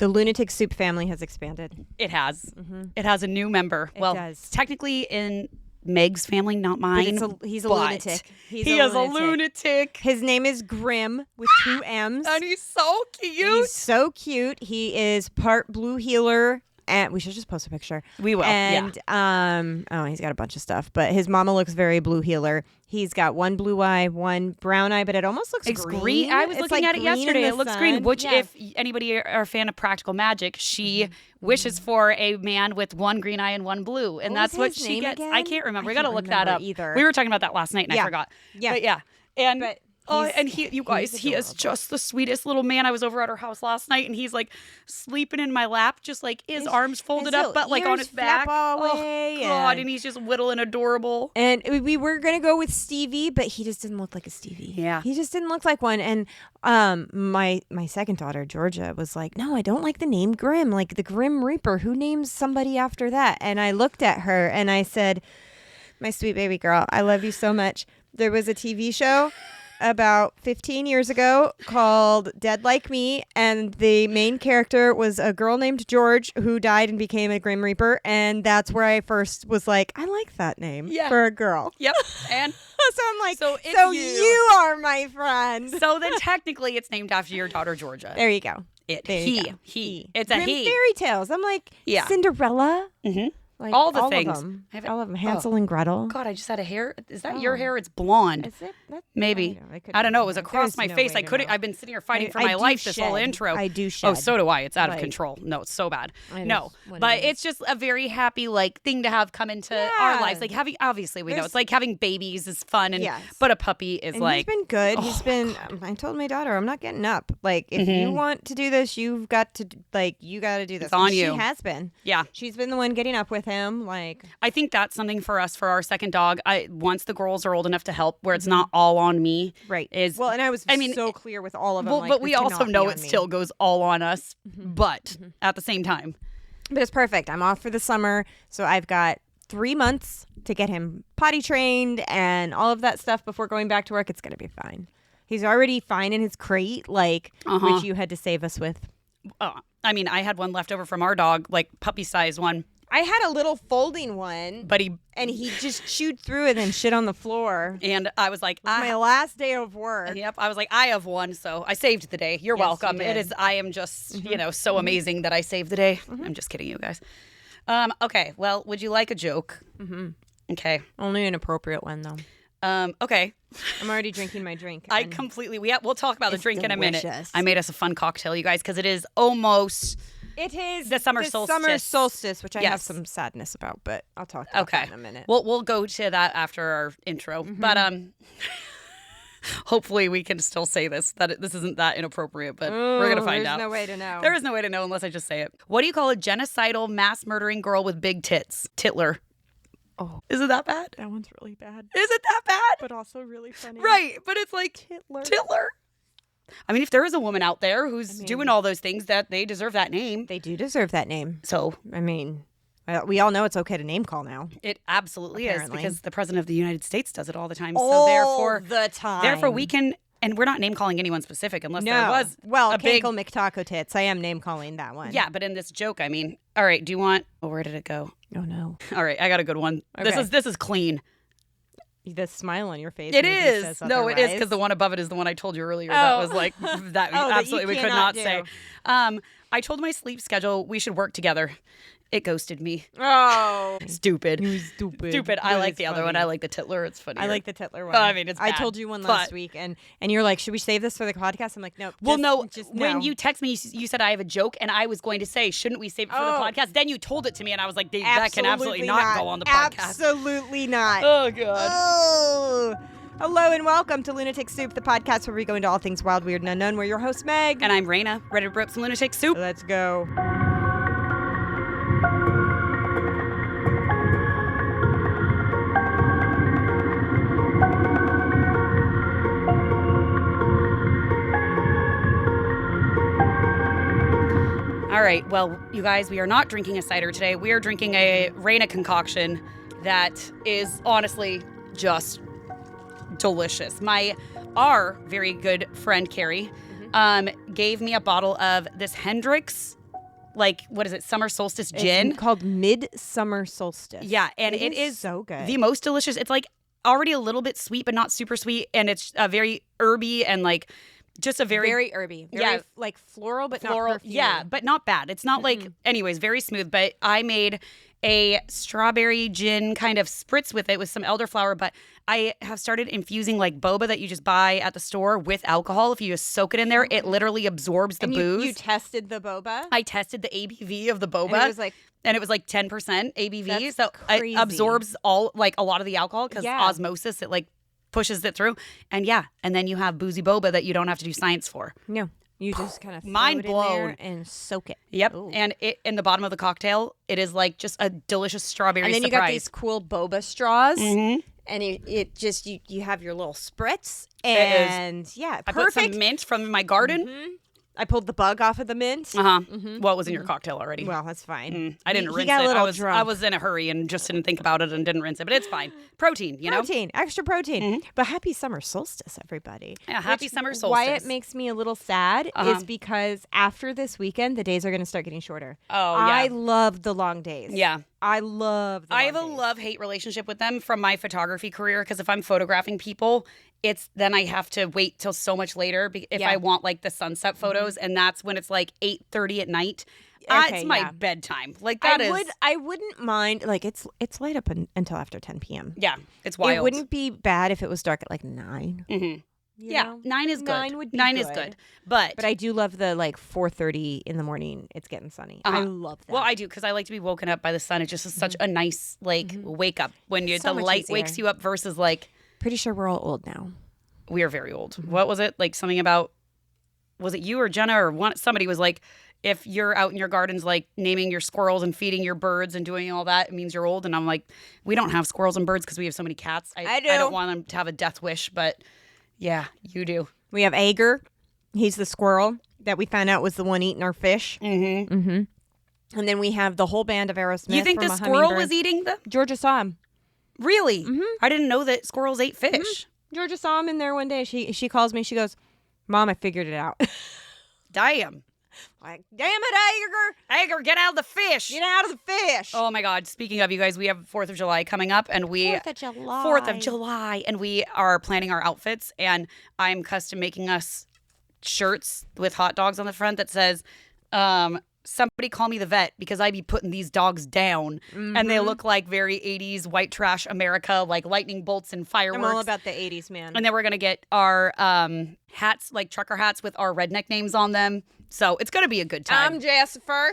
The Lunatic Soup family has expanded. It has. It has a new member. It well, does. Technically in Meg's family, not mine. He's a lunatic. He is a lunatic. His name is Grim with 2 M's. And he's so cute. He's so cute. He is part blue healer. And we should just post a picture. We will. And he's got a bunch of stuff, but his mama looks very blue healer. He's got 1 blue eye, 1 brown eye, but it almost looks green. I was looking at it yesterday. It looks green, which if anybody are a fan of practical magic, she wishes for a man with 1 green eye and 1 blue. And that's what she gets. Again? I can't remember. We got to look that up. Either. We were talking about that last night and I forgot. Yeah. But yeah. And he is adorable. just the sweetest little man. I was over at our house last night, and he's like sleeping in my lap, just like his arms folded up, but like on his back. God, and he's just little and adorable. And we were gonna go with Stevie, but he just didn't look like a Stevie. Yeah, he just didn't look like one. And my second daughter Georgia was like, "No, I don't like the name Grim. Like the Grim Reaper. Who names somebody after that?" And I looked at her and I said, "My sweet baby girl, I love you so much. There was a TV show about 15 years ago called Dead Like Me, and the main character was a girl named George who died and became a Grim Reaper, and that's where I first was like, I like that name for a girl." Yep. And so I'm like, so you are my friend. So then technically it's named after your daughter Georgia. There you go. It's Grim a he. fairy tales. I'm like, Cinderella. Mm-hmm. Like all the things. All of them. Hansel and Gretel. God, I just had a hair. Is that your hair? It's blonde. Is it? Maybe. I don't know. It was across my face. I've been sitting here fighting for my life this whole intro. I do shed. Oh, so do I. It's out of control. No, it's so bad. No, but it's just a very happy thing to have come into our lives. Like having, obviously we know it's like having babies is fun, but a puppy is and he's been good. He's been. I told my daughter, I'm not getting up. Like if you want to do this, you've got to you got to do this. It's on you. She has been. Yeah, she's been the one getting up with him. Like. I think that's something for us for our second dog. Once the girls are old enough to help, where it's not all on me. Right. And I was so clear with all of them. Well, but we also know it still goes all on us. But at the same time, but it's perfect. I'm off for the summer, so I've got 3 months to get him potty trained and all of that stuff before going back to work. It's gonna be fine. He's already fine in his crate, which you had to save us with. I mean, I had one left over from our dog, like puppy-sized one. I had a little folding one, but he just chewed through it and shit on the floor. And I was like, my last day of work. Yep, I was like, I have one, so I saved the day. You're welcome. You did. I am just, so amazing that I saved the day. I'm just kidding, you guys. Okay, well, would you like a joke? Okay. Only an appropriate one, though. Okay. I'm already drinking my drink. We'll talk about the drink in a minute. Delicious. I made us a fun cocktail, you guys, because it is almost... It is the summer solstice, which I have some sadness about, but I'll talk about that in a minute. We'll go to that after our intro, but hopefully we can still say this, that this isn't that inappropriate, but we're going to find out. There's no way to know. There is no way to know unless I just say it. What do you call a genocidal, mass-murdering girl with big tits? Titler. Oh. Is it that bad? That one's really bad. Is it that bad? But also really funny. Right, but it's like Titler. I mean, if there is a woman out there who's doing all those things, that they deserve that name. They do deserve that name. So, I mean, we all know it's okay to name call now. It absolutely is, because the president of the United States does it all the time. Therefore, we can, and we're not name calling anyone specific unless there was Cankle McTaco Tits. I am name calling that one. Yeah, but in this joke, I mean, all right, do you want, where did it go? Oh, no. All right, I got a good one. Okay. This is clean. The smile on your face. It is. No, it is, because the one above it is the one I told you earlier. That was like, that absolutely we could not say. I told my sleep schedule we should work together. It ghosted me. Oh. Stupid. Stupid. I like the other one. I like the Titler. It's funny. I like the Titler one. I mean, it's bad, I told you one last week, and you're like, should we save this for the podcast? I'm like, no. Well, no. When you text me, you said I have a joke, and I was going to say, shouldn't we save it for the podcast? Then you told it to me, and I was like, that can absolutely not go on the podcast. Absolutely not. Oh, God. Oh. Hello and welcome to Lunatic Soup, the podcast where we go into all things wild, weird, and unknown. We're your host, Meg. And I'm Raina, ready to rip some Lunatic Soup. Let's go. All right, well, you guys, we are not drinking a cider today. We are drinking a Raina concoction that is honestly just delicious. Our very good friend, Carrie, gave me a bottle of this Hendrick's like, what is it? Summer solstice gin. It's called Midsummer Solstice. Yeah. And it is so good. The most delicious. It's like already a little bit sweet, but not super sweet. And it's very herby and like just a very herby. Very, like floral, but not perfume. Yeah, but not bad. It's not like, anyways, very smooth. But I made a strawberry gin kind of spritz with it with some elderflower, but I have started infusing like boba that you just buy at the store with alcohol. If you just soak it in there, it literally absorbs the booze. You tested the boba? I tested the ABV of the boba. And it was like 10% ABV. So crazy. It absorbs a lot of the alcohol because osmosis, it like pushes it through. And and then you have boozy boba that you don't have to do science for. No. You just kind of mind blown and soak it. Yep. Ooh. And it in the bottom of the cocktail, it is like just a delicious strawberry surprise. And then you got these cool boba straws. Mm-hmm. And you have your little spritz. And perfect. I put some mint from my garden. Mm-hmm. I pulled the bug off of the mint. Mm-hmm. Well, it was in your cocktail already. Well, that's fine. I didn't rinse got it. A little drunk. I was in a hurry and just didn't think about it and didn't rinse it. But it's fine. Protein, you know? Protein, extra protein. Mm-hmm. But happy summer solstice, everybody. Yeah, happy summer solstice. Why it makes me a little sad is because after this weekend, the days are going to start getting shorter. Oh, yeah. I love the long days. Yeah. I love the long days. I have a love-hate relationship with them from my photography career because if I'm photographing people, then I have to wait till so much later if I want like the sunset photos, and that's when it's like 8:30 at night. It's my bedtime. Like I wouldn't mind. Like it's light up until after 10 p.m. Yeah, it's wild. It wouldn't be bad if it was dark at like 9. Mm-hmm. Yeah, 9 is good. 9 would be 9 is good. But I do love the like 4:30 in the morning. It's getting sunny. I love that. Well, I do because I like to be woken up by the sun. It just is such a nice like wake up when the light wakes you up versus like. Pretty sure we're all old now. We are very old. What was it? Like something about, was it you or Jenna or somebody was like, if you're out in your gardens, like naming your squirrels and feeding your birds and doing all that, it means you're old. And I'm like, we don't have squirrels and birds because we have so many cats. I don't want them to have a death wish, but yeah, you do. We have Ager. He's the squirrel that we found out was the one eating our fish. Mm-hmm. Mm-hmm. And then we have the whole band of Aerosmith. You think the squirrel was eating them? Georgia saw him. Really? Mm-hmm. I didn't know that squirrels ate fish. Mm-hmm. Georgia saw him in there one day. She calls me. She goes, "Mom, I figured it out." Damn. Like, damn it, Ager. Ager, get out of the fish. Get out of the fish. Oh, my God. Speaking of, you guys, we have 4th of July coming up. And 4th of July. 4th of July. And we are planning our outfits. And I'm custom making us shirts with hot dogs on the front that says, somebody call me the vet because I be putting these dogs down. Mm-hmm. And they look like very 80s white trash America, like lightning bolts and fireworks. I'm all about the 80s, man. And then we're going to get our hats, like trucker hats with our redneck names on them. So it's going to be a good time. I'm Jessifer.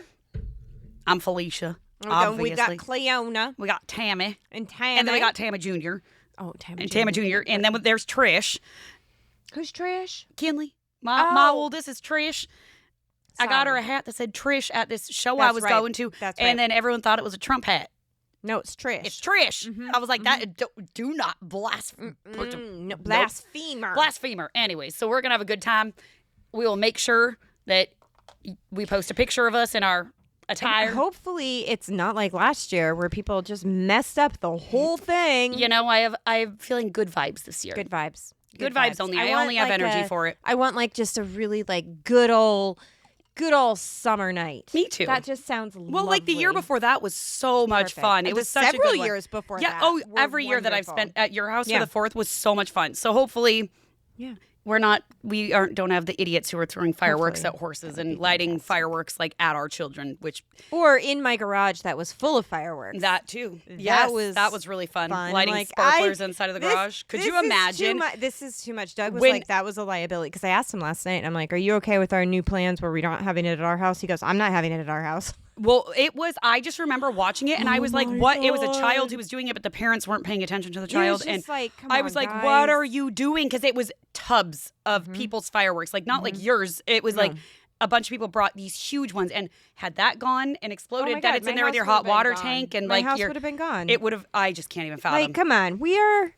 I'm Felicia. We got Cleona. We got Tammy. And Tammy. And then we got Tammy Jr. Oh, Tammy and Jr. Tammy Jr. And then there's Trish. Who's Trish? Kinley. My oldest is Trish. I got her a hat that said Trish at this show I was going to. That's right. And then everyone thought it was a Trump hat. No, it's Trish. It's Trish. Mm-hmm. I was like, that. Do not blaspheme. No, blasphemer. Blasphemer. Anyways, so we're going to have a good time. We will make sure that we post a picture of us in our attire. And hopefully it's not like last year where people just messed up the whole thing. You know, I'm feeling good vibes this year. Good vibes. Good vibes only. I only have energy for it. I want like just a really like good old summer night. Me too. That just sounds lovely. Well, like the year before that was so much fun. It was such a good several years before that. Yeah. Oh, every year that I've spent at your house for the 4th was so much fun. So hopefully, we don't have the idiots who are throwing fireworks at horses and lighting fireworks like at our children, or in my garage that was full of fireworks. That too. Yes, that was really fun. Lighting like, sparklers inside of the garage. Could you imagine? This is too much. Doug was like, that was a liability because I asked him last night. I'm like, are you okay with our new plans where we're not having it at our house? He goes, I'm not having it at our house. Well, I just remember watching it and I was like, what? God. It was a child who was doing it, but the parents weren't paying attention to the child. And like, I was like, what are you doing? Because it was tubs of people's fireworks, like not like yours. It was like a bunch of people brought these huge ones and had that gone and exploded, that it's in there with your hot water tank. And my house would have been gone. It would have, I just can't even fathom. Like, come on. We are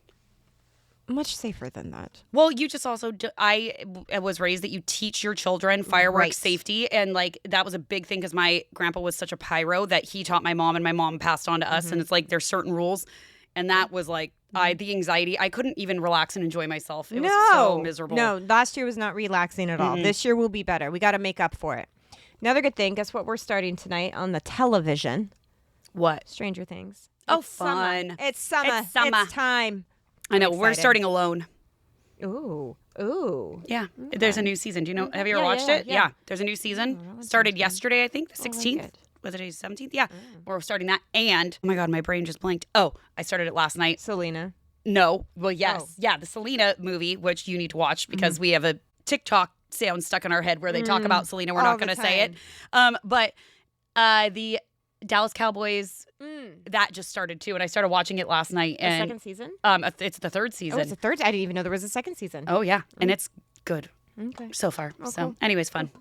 much safer than that. Well, you just also, I was raised that you teach your children fireworks safety. And like, that was a big thing because my grandpa was such a pyro that he taught my mom and my mom passed on to us. And it's like, there's certain rules. And that was like, the anxiety, I couldn't even relax and enjoy myself. It was so miserable. No, last year was not relaxing at all. This year will be better. We got to make up for it. Another good thing. Guess what we're starting tonight on the television? What? Stranger Things. Oh, It's fun. Summer. It's summer. It's summer. It's time. I know. I'm We're excited. starting Alone. Ooh. Yeah. There's a new season. Do you know? Have you ever Yeah, watched yeah, it? yeah. There's a new season. that Started sounds good. yesterday, I think, the Oh, very 16th. good. Was it the 17th? Yeah. We're starting that. And, oh my God, my brain just blanked. Oh, I started it last night. Selena. No. Well, yes. Oh. Yeah, the Selena movie, which you need to watch because we have a TikTok sound stuck in our head where they talk about Selena. We're All not the going to say it. time. But the Dallas Cowboys, that just started too. And I started watching it last night. The And second season? it's the third season. Oh, it's the third? I didn't even know there was a second season. Oh, yeah. And it's good Okay. so far. So, cool. anyways, fun.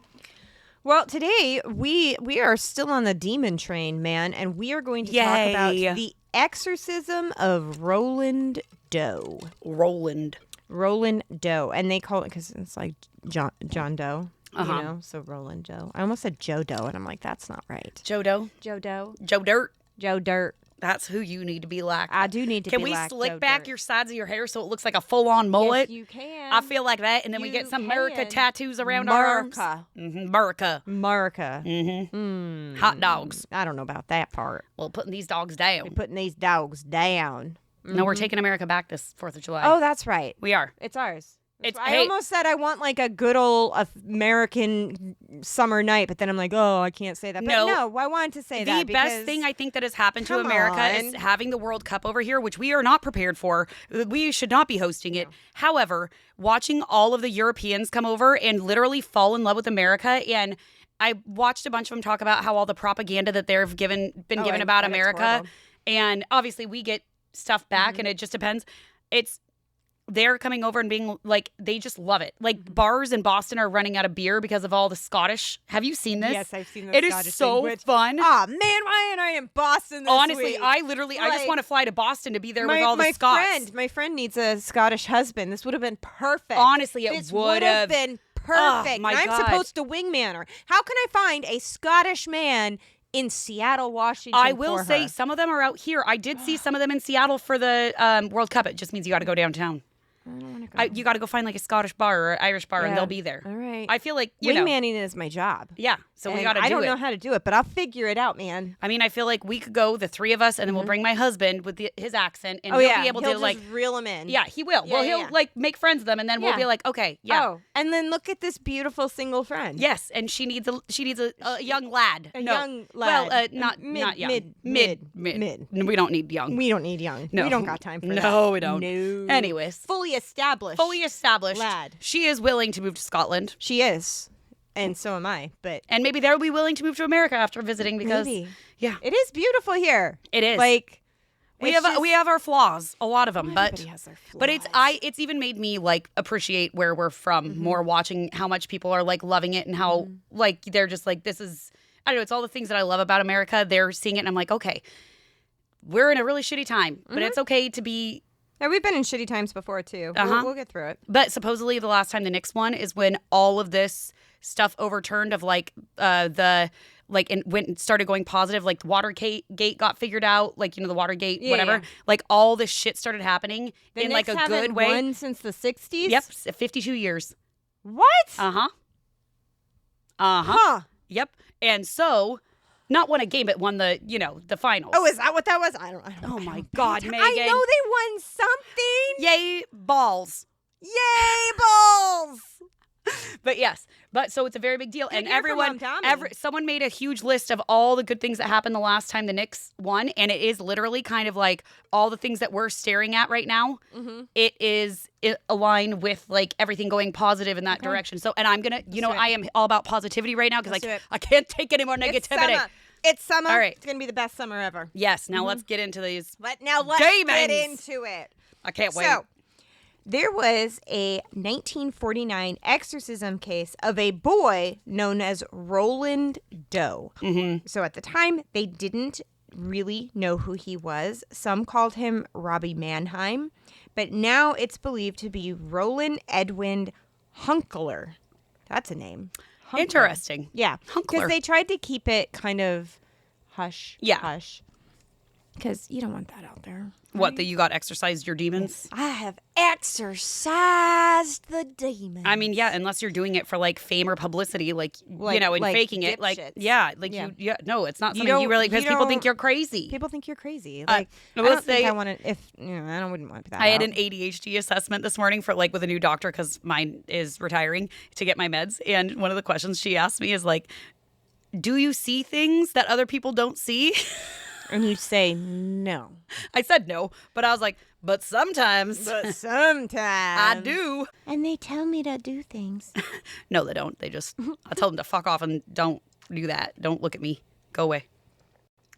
Well, today we are still on the demon train, man, and we are going to talk about Yay. the Exorcism of Roland Doe. Roland Doe, and they call it because it's like John Doe, Uh-huh. you know. So Roland Doe. I almost said Joe Doe, and I'm like, that's not right. Joe Doe. Joe Doe. Joe Dirt. Joe Dirt. That's who you need to be like. I do need to. Can be we like slick Joe back Dirt. your sides of your hair so it looks like a full-on mullet? Yes, you can. I feel like that, and then we get You some America can. tattoos around our arms. America. Hot dogs. I don't know about that part. Well, putting these dogs down. We're putting these dogs down. No, we're taking America back this 4th of July. Oh, that's right. We are. It's ours. I Hey. almost said I want like a good old American summer night, but then I'm like, oh, I can't say that. But no, I wanted to say that. The best because- thing I think that has happened to Come America on. is having the World Cup over here, which we are not prepared for. We should not be hosting it. However, watching all of the Europeans come over and literally fall in love with America, and I watched a bunch of them talk about how all the propaganda that they've been given about and it's America, horrible. and obviously we get stuff back, and it just depends. They're coming over and being like, they just love it. Like bars in Boston are running out of beer because of all the Scottish. Have you seen this? Yes, I've seen the It is Scottish so thing, which- fun. Oh man, why am I in Boston this Honestly, week? I just Like, want to fly to Boston to be there with all the my Scots. my friend needs a Scottish husband. This would have been perfect. Honestly, it this would have have. been perfect. my And I'm God. supposed to wingman her. How can I find a Scottish man in Seattle, Washington? I will for say her? some of them are out here. I did see some of them in Seattle for the World Cup. It just means you got to go downtown. I don't want to go. You got to go find like a Scottish bar or an Irish bar, and Yeah. they'll be there. All right. I feel like you know. Wingmanning is my job. Yeah, so we And got to do it. I don't know how to do it, but I'll figure it out, man. I mean, I feel like we could go, the three of us, and then we'll bring my husband with his accent, and Oh he'll yeah, be able he'll to just like. reel him in. Yeah, he will. Yeah, well, yeah, he'll yeah. like make friends with them, and then we'll Yeah. be like, okay, yeah. Oh, and then look at this beautiful single friend. Yes, and she needs a young lad. A No. young Well, lad. not young. Mid. We don't need young. We don't need young. No. We don't got time for that. No, we don't. No. Anyways, Fully established. lad. She is willing to move to Scotland, She is. And so am I. But and maybe they'll be willing to move to America after visiting because maybe. yeah, It is beautiful here. it is. Like we it's have just- we have our flaws, a lot of them, but everybody has their but flaws. it's even made me like appreciate where we're from more, watching how much people are like loving it and how like they're just like, this is, I don't know, it's all the things that I love about America. They're seeing it and I'm like, okay, we're in a really shitty time, but it's okay to be. Yeah, we've been in shitty times before too. Uh-huh. We'll get through it. But supposedly the last time the Knicks won is when all of this stuff overturned of like the like and went started going positive, like the Watergate got figured out, like you know the Watergate whatever, yeah. like all this shit started happening The in Knicks like a haven't good way. won since the 60s? Yep, 52 years. What? Uh-huh. Huh. Yep. And so not won a game, but won the, you know, the finals. Oh, is that what that was? I don't know. Oh my God, Megan. I know they won something. Yay, balls. Yay, balls. But yes, but so it's a very big deal, and year for everyone, Mom Tommy. someone made a huge list of all the good things that happened the last time the Knicks won, and it is literally kind of like all the things that we're staring at right now. It aligned with like everything going positive in that direction. So, and I'm gonna, you know, do it. I am all about positivity right now because Let's do it. I can't take any more It's negativity. summer. It's summer. All right. It's going to be the best summer ever. Yes, now let's get into these. But now let's get Demons. into it. I can't wait. So, there was a 1949 exorcism case of a boy known as Roland Doe. So at the time, they didn't really know who he was. Some called him Robbie Mannheim, but now it's believed to be Roland Edwin Hunkeler. That's a name. Hunkeler. Interesting. Yeah, Hunkeler. because they tried to keep it kind of hush. Yeah. Hush. Because you don't want that out there. What, that you got exorcised your demons? I have exorcised the demons. I mean, yeah, unless you're doing it for like fame or publicity, and faking it, no, it's not something you really, because people think you're crazy. People think you're crazy. I don't think I want to. I wouldn't want that. I had an ADHD assessment this morning for with a new doctor because mine is retiring to get my meds, and one of the questions she asked me is like, "Do you see things that other people don't see?" And you say no. I said no, but I was like, but sometimes. I do. And they tell me to do things. No, they don't. They just, I tell them to fuck off and don't do that. Don't look at me. Go away.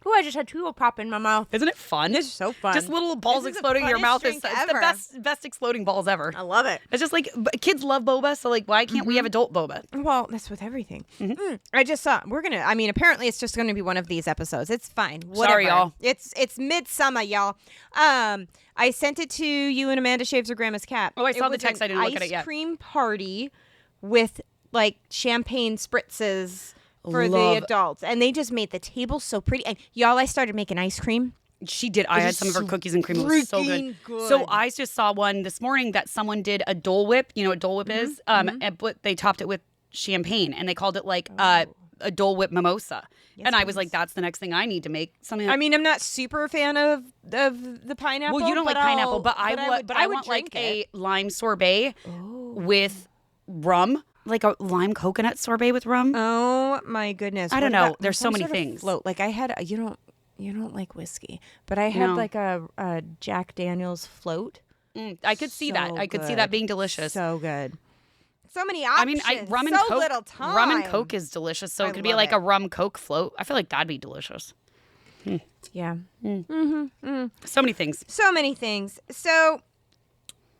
Oh, I just had two pop in my mouth. Isn't it fun? It's so fun. Just little balls exploding in your mouth. It's the best exploding balls ever. I love it. It's just like, kids love boba, so why can't we have adult boba? Well, that's with everything. I just saw, apparently it's just going to be one of these episodes. It's fine. Whatever. Sorry, y'all. It's midsummer, y'all. I sent it to you and Amanda Shaves Her Grandma's Cat. Oh, I saw the text. I didn't look at it yet. Ice cream party with champagne spritzes for the adults, and they just made the table so pretty. And y'all, I started making ice cream. She did. I had some of her cookies and cream. It was so good. So I just saw one this morning that someone did a Dole Whip. You know what Dole Whip is? But they topped it with champagne, and they called it a Dole Whip mimosa. Yes, and I was like, that's the next thing I need to make. Something. I mean, I'm not super a fan of the pineapple. Well, you don't like pineapple, but I want drink a lime sorbet with rum. Like a lime coconut sorbet with rum. Oh my goodness! I don't know. There's so many things. Float. I had. You don't like whiskey, but I had a Jack Daniel's float. I could see that. I could see that being delicious. So good. So many options. I mean, rum and Coke. Little time. Rum and Coke is delicious. So it could be like a rum Coke float. I feel like that'd be delicious. Yeah. So many things. So.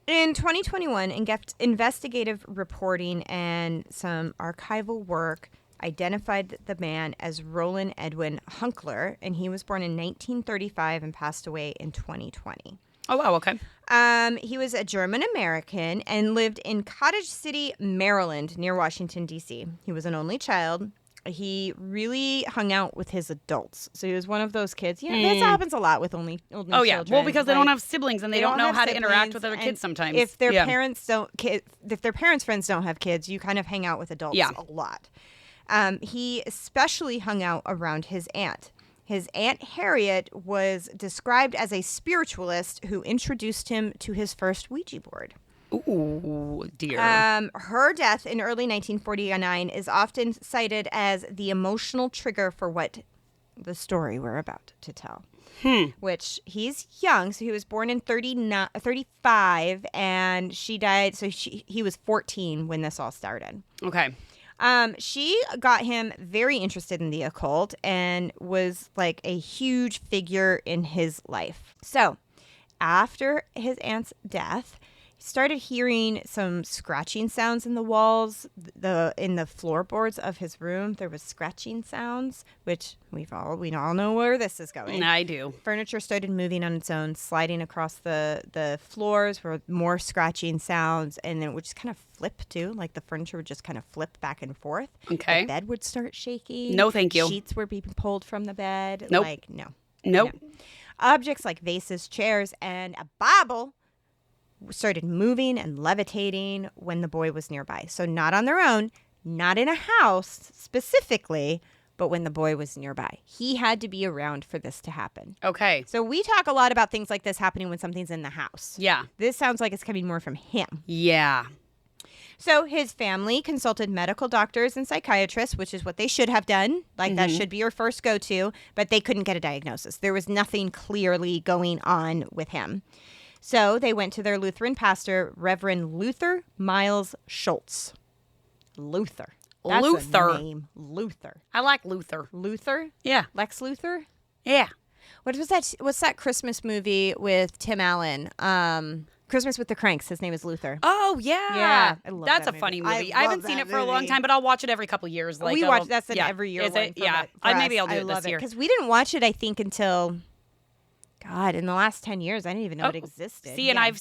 In 2021, investigative reporting and some archival work identified the man as Roland Edwin Hunkeler, and he was born in 1935 and passed away in 2020. Oh, wow, okay. He was a German-American and lived in Cottage City, Maryland, near Washington, D.C. He was an only child. He really hung out with his adults. So he was one of those kids. Yeah, this happens a lot with only children. Oh, yeah. Well, because they don't have siblings and they don't know how to interact with other kids sometimes. If their parents friends don't have kids, you kind of hang out with adults a lot. He especially hung out around his aunt. His Aunt Harriet was described as a spiritualist who introduced him to his first Ouija board. Ooh, dear. Her death in early 1949 is often cited as the emotional trigger for what the story we're about to tell. Which he's young, so he was born in 35, and she died, so he was 14 when this all started. Okay. She got him very interested in the occult and was like a huge figure in his life. So after his aunt's death, started hearing some scratching sounds in the walls, in the floorboards of his room. There was scratching sounds, which we all know where this is going. I do. Furniture started moving on its own, sliding across the floors were more scratching sounds, and then it would just kind of flip too. Like the furniture would just kind of flip back and forth. Okay. The bed would start shaking. No, thank you. Sheets were being pulled from the bed. Nope. No. Objects like vases, chairs, and a Bible started moving and levitating when the boy was nearby. So not on their own, not in a house specifically, but when the boy was nearby. He had to be around for this to happen. Okay. So we talk a lot about things like this happening when something's in the house. Yeah. This sounds like it's coming more from him. Yeah. So his family consulted medical doctors and psychiatrists, which is what they should have done. That should be your first go-to, but they couldn't get a diagnosis. There was nothing clearly going on with him. So they went to their Lutheran pastor, Reverend Luther Miles Schultz. Luther. That's a name. Luther. I like Luther. Luther? Yeah. Lex Luthor? Yeah. What was that? What's that Christmas movie with Tim Allen? Christmas with the Cranks. His name is Luther. Oh, yeah. Yeah. I love That's that a funny movie. movie. I haven't seen it for a long time, but I'll watch it every couple years. We watch that's an every year Is one. It? Yeah. Maybe I'll do it this year. Because we didn't watch it, I think, until... God, in the last 10 years, I didn't even know it existed. See, and I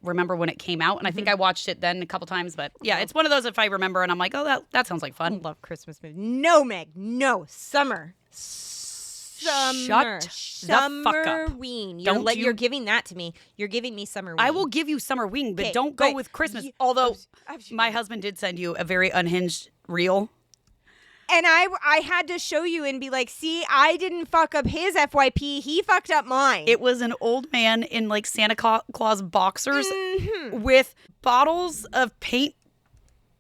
remember when it came out, and I think I watched it then a couple times. But yeah, it's one of those if I remember, and I'm like, oh, that sounds like fun. I love Christmas movies. No, Meg, no. Summer Summer. the fuck up. Summerween. You're giving that to me. You're giving me Summerween. I will give you Summerween, but Okay, don't go but with Christmas. you- Although I'm my husband did send you a very unhinged reel. And I had to show you and be like, see, I didn't fuck up his FYP. He fucked up mine. It was an old man in like Santa Claus boxers Mm-hmm. with bottles of paint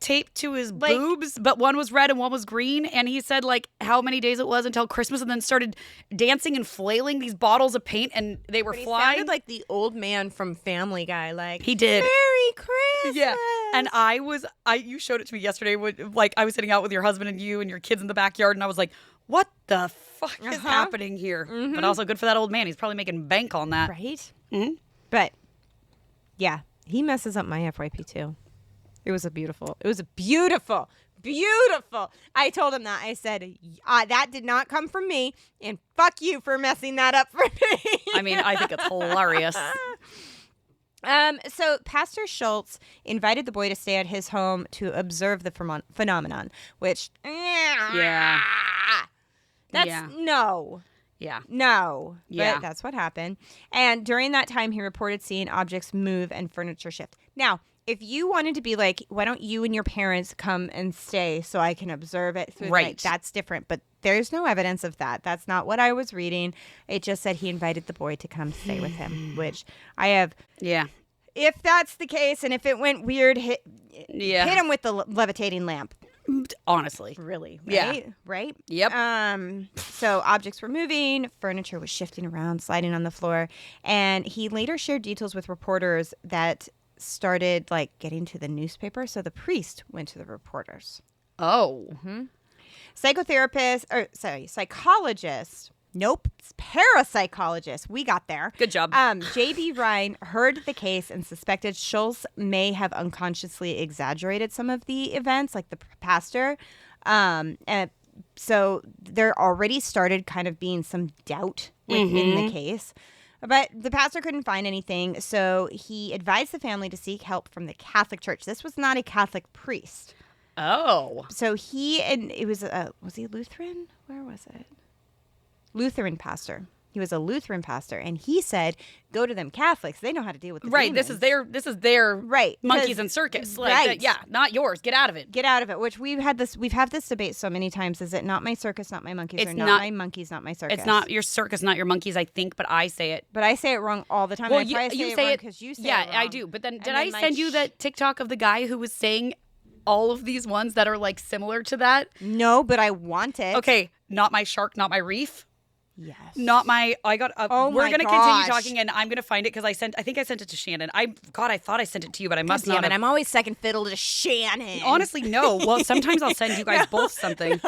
taped to his boobs, but one was red and one was green. And he said like how many days it was until Christmas, and then started dancing and flailing these bottles of paint, and they were He flying. sounded like the old man from Family Guy. Like, He did. Merry Christmas. Yeah. And you showed it to me yesterday when like I was sitting out with your husband and you and your kids in the backyard, and I was like, what the fuck is happening here? But also good for that old man. He's probably making bank on that. Right? Mhm. But, yeah, he messes up my FYP too. It was beautiful. I told him that. I said, that did not come from me, and fuck you for messing that up for me. I mean, I think it's hilarious. So Pastor Schultz invited the boy to stay at his home to observe the phenomenon, which, Yeah. that's Yeah. no. Yeah. No, Yeah. but that's what happened. And during that time, he reported seeing objects move and furniture shift. Now, if you wanted to be like, why don't you and your parents come and stay so I can observe it through the Right. night, that's different. But there's no evidence of that. That's not what I was reading. It just said he invited the boy to come stay with him, which I have. Yeah. If that's the case, and if it went weird, hit Yeah. him with the levitating lamp. Honestly. Really? Yeah. Right? Right? Yep. So objects were moving, furniture was shifting around, sliding on the floor, and he later shared details with reporters that started like getting to the newspaper. So the priest went to the reporters. Oh. Psychologist. Nope, it's parapsychologist. We got there. Good job. J.B. Ryan heard the case and suspected Schultz may have unconsciously exaggerated some of the events, like the pastor. And so there already started kind of being some doubt within the case. But the pastor couldn't find anything, so he advised the family to seek help from the Catholic Church. This was not a Catholic priest. Oh. So was he Lutheran? Where was it? Lutheran pastor. He was a Lutheran pastor, and he said, "Go to them Catholics. They know how to deal with the Right. demons." This is their Right, monkeys 'cause- and circus. Like right. yeah, not yours. Get out of it. Get out of it. Which we've had this debate so many times. Is it not my circus, not my monkeys, It's or not not- my monkeys, not my circus? It's not your circus, not your monkeys, I think, but I say it. But I say it wrong all the time. Well, and I probably you say say it wrong it because you say yeah, it wrong. I do. But then And did I my send you that TikTok of the guy who was saying all of these ones that are like similar to that? No, but I want it. Okay, not my shark, not my reef. Yes. Not my. I got. Oh we're my gonna gosh. continue talking, and I'm gonna find it because I think I sent it to Shannon. I thought I sent it to you, but I must Damn not. it, have. I'm always second fiddle to Shannon. Honestly, no. Well, sometimes I'll send you guys both something.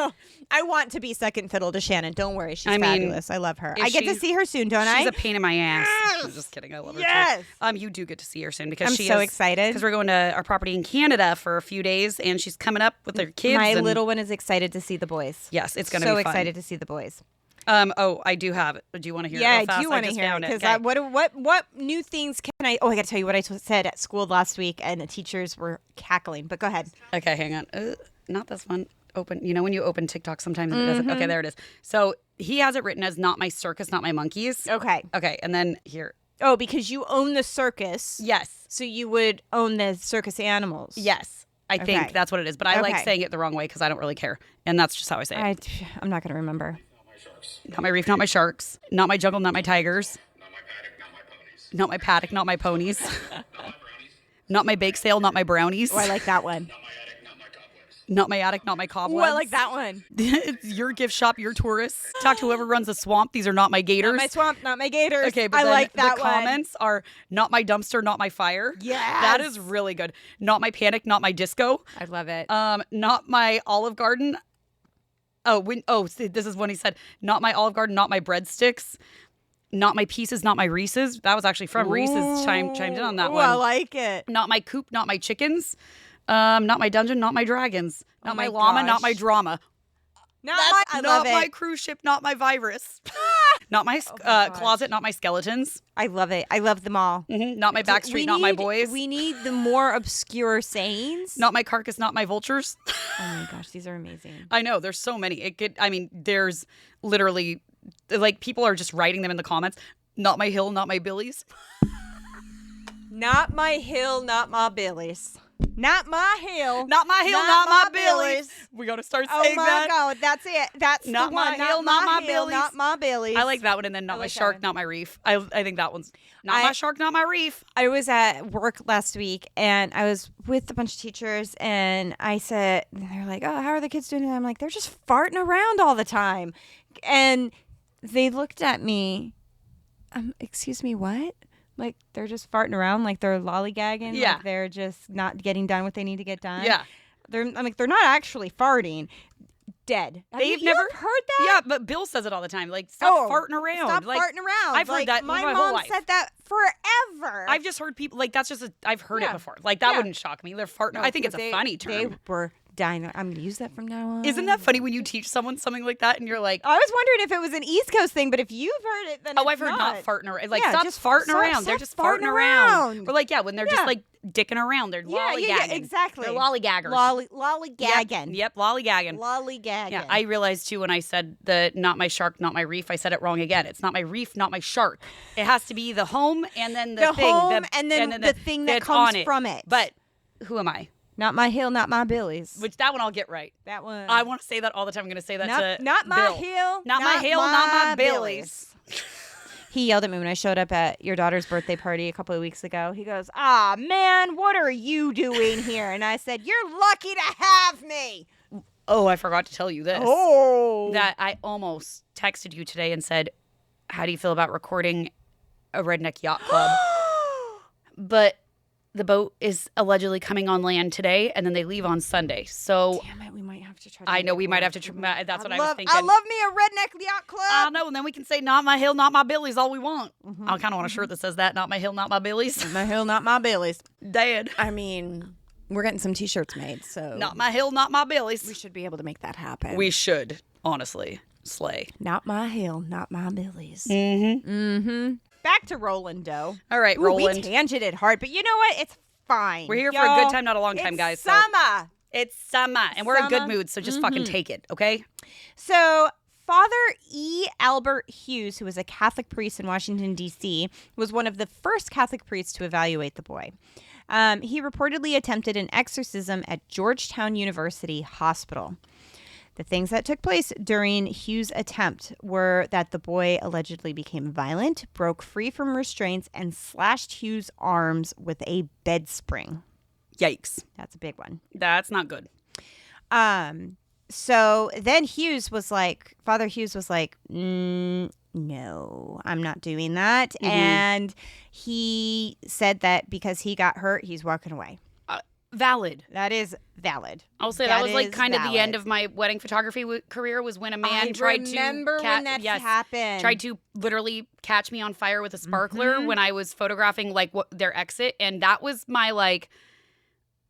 I want to be second fiddle to Shannon. Don't worry, she's I mean, fabulous. I love her. is I get to she- see her soon, don't I? She's a pain in my ass. Yes! I'm just kidding. I love her Yes! too. You do get to see her soon because I'm she so is- excited. because we're going to our property in Canada for a few days, and she's coming up with her kids. My and- little one is excited to see the boys. Yes, it's going to so be fun. excited to see the boys. Oh, I do have it. Do you want to hear it? Yeah, real I fast? do want to just hear it found because Okay. what new things can I? Oh, I got to tell you what I said at school last week, and the teachers were cackling. But go ahead. Okay, hang on. Not this one. Open. You know when you open TikTok, sometimes it doesn't. Okay, there it is. So he has it written as "not my circus, not my monkeys." Okay. Okay, and then here. Oh, because you own the circus, Yes. so you would own the circus animals. Yes. I think Okay. that's what it is, but I like Okay. saying it the wrong way because I don't really care, and that's just how I say it. I'm not going to remember. Not my reef, not my sharks, not my jungle, not my tigers, Not my paddock, not my ponies. not my paddock, not my ponies, Not my brownies. not my bake sale, not my brownies, Oh, I like that one. Not my attic, not my cobwebs. not my attic, not my Oh, cobwebs. I like that one. It's your gift shop, your tourists. Talk to whoever runs the swamp. These are not my gators. Not my swamp, not my gators. Okay, but I then like that the one. comments are not my dumpster, not my fire. Yes. That is really good. Not my panic, not my disco. I love it. Not my Olive Garden. See, this is when he said, not my Olive Garden, not my breadsticks, not my pieces, not my Reese's. That was actually from Reese's. Chimed in on that Ooh, one. I like it. Not my coop, not my chickens. Not my dungeon, not my dragons. Not my my llama, not gosh. my drama. I not love it. my cruise ship, not my virus. Not my, gosh. closet, not my skeletons. I love it. I love them all. Not my backstreet, not my boys. We need the more obscure sayings. Not my carcass, not my vultures. Oh my gosh, these are amazing. I know, there's so many. There's literally like people are just writing them in the comments. Not my hill, not my billies. Not my hill, not my billies. Not my hill. Not my hill, not my billies. We got to start saying that. Oh my God, that's it. That's Not the one. my hill, not my hill, billies. not my billies. I like that one. And then not my like that shark, one. not my reef. I think that one's not my shark, not my reef. I was at work last week and I was with a bunch of teachers and I said, they're like, oh, how are the kids doing? And I'm like, they're just farting around all the time. And they looked at me, excuse me, what? Like they're just farting around, like they're lollygagging, Yeah. like they're just not getting done what they need to get done. Yeah. I'm like, they're not actually farting. Dead. They've you never heard that? Yeah, but Bill says it all the time. Like, stop farting around. Stop like, farting around. I've heard that my my mom whole life. said that forever. I've just heard people like that's just I've heard it Yeah. before. Like that Yeah. wouldn't shock me. They're farting. I think it's a funny term. They were dying. I'm going to use that from now on. Isn't that funny when you teach someone something like that and you're like, I was wondering if it was an East Coast thing, but if you've heard it, then oh, it's I've heard not farting around. Like, Yeah, stop just farting stop- around. stop They're just farting farting around. around. Or like, yeah, when they're Yeah. just like dicking around. They're lollygagging. Yeah, exactly. They're lollygaggers. Lollygagging. Yep, lollygagging. Lollygagging. Yeah, I realized too when I said the not my shark, not my reef, I said it wrong again. It's not my reef, not my shark. It has to be the home and then the thing. home and then the thing that that's comes on it. from it. But who am I? Not my hill, not my billies. Which that one I'll get right. That one. I want to say that all the time. I'm going to say that to not my Bill. hill. Not my hill, not my billies. He yelled at me when I showed up at your daughter's birthday party a couple of weeks ago. He goes, "Ah, man, what are you doing here?" And I said, "You're lucky to have me." Oh, I forgot to tell you this. Oh. That I almost texted you today and said, how do you feel about recording a redneck yacht club? But the boat is allegedly coming on land today, and then they leave on Sunday. So Damn it, we might have to try to I make know it we might have work. to. That's what I love, was thinking. I love me a redneck yacht club. I know, and then we can say, not my hill, not my billies, all we want. I kind of want a shirt that says that, not my hill, not my billies. My hill, not my billies. Dad. I mean, we're getting some T-shirts made, so Not my hill, not my billies. we should be able to make that happen. We should, honestly, slay. Not my hill, not my billies. Mm-hmm. Back to Roland Doe. All right, Ooh, Roland. we tangented hard, but you know what? It's fine. We're here for a y'all. good time, not a long time, It's guys. So Summer. it's summer, and we're in a good Summer. mood, so just fucking take it, okay? So, Father E. Albert Hughes, who was a Catholic priest in Washington, D.C., was one of the first Catholic priests to evaluate the boy. He reportedly attempted an exorcism at Georgetown University Hospital. The things that took place during Hughes' attempt were that the boy allegedly became violent, broke free from restraints, and slashed Hughes' arms with a bed spring. Yikes. That's a big one. That's not good. So then Father Hughes was like, no, I'm not doing that. Mm-hmm. And he said that because he got hurt, he's walking away. Valid. That is valid. I'll say that was like is kind of the end valid. of my wedding photography career was when a man I tried to remember when that happened. tried to literally catch me on fire with a sparkler when I was photographing like their exit, and that was my like,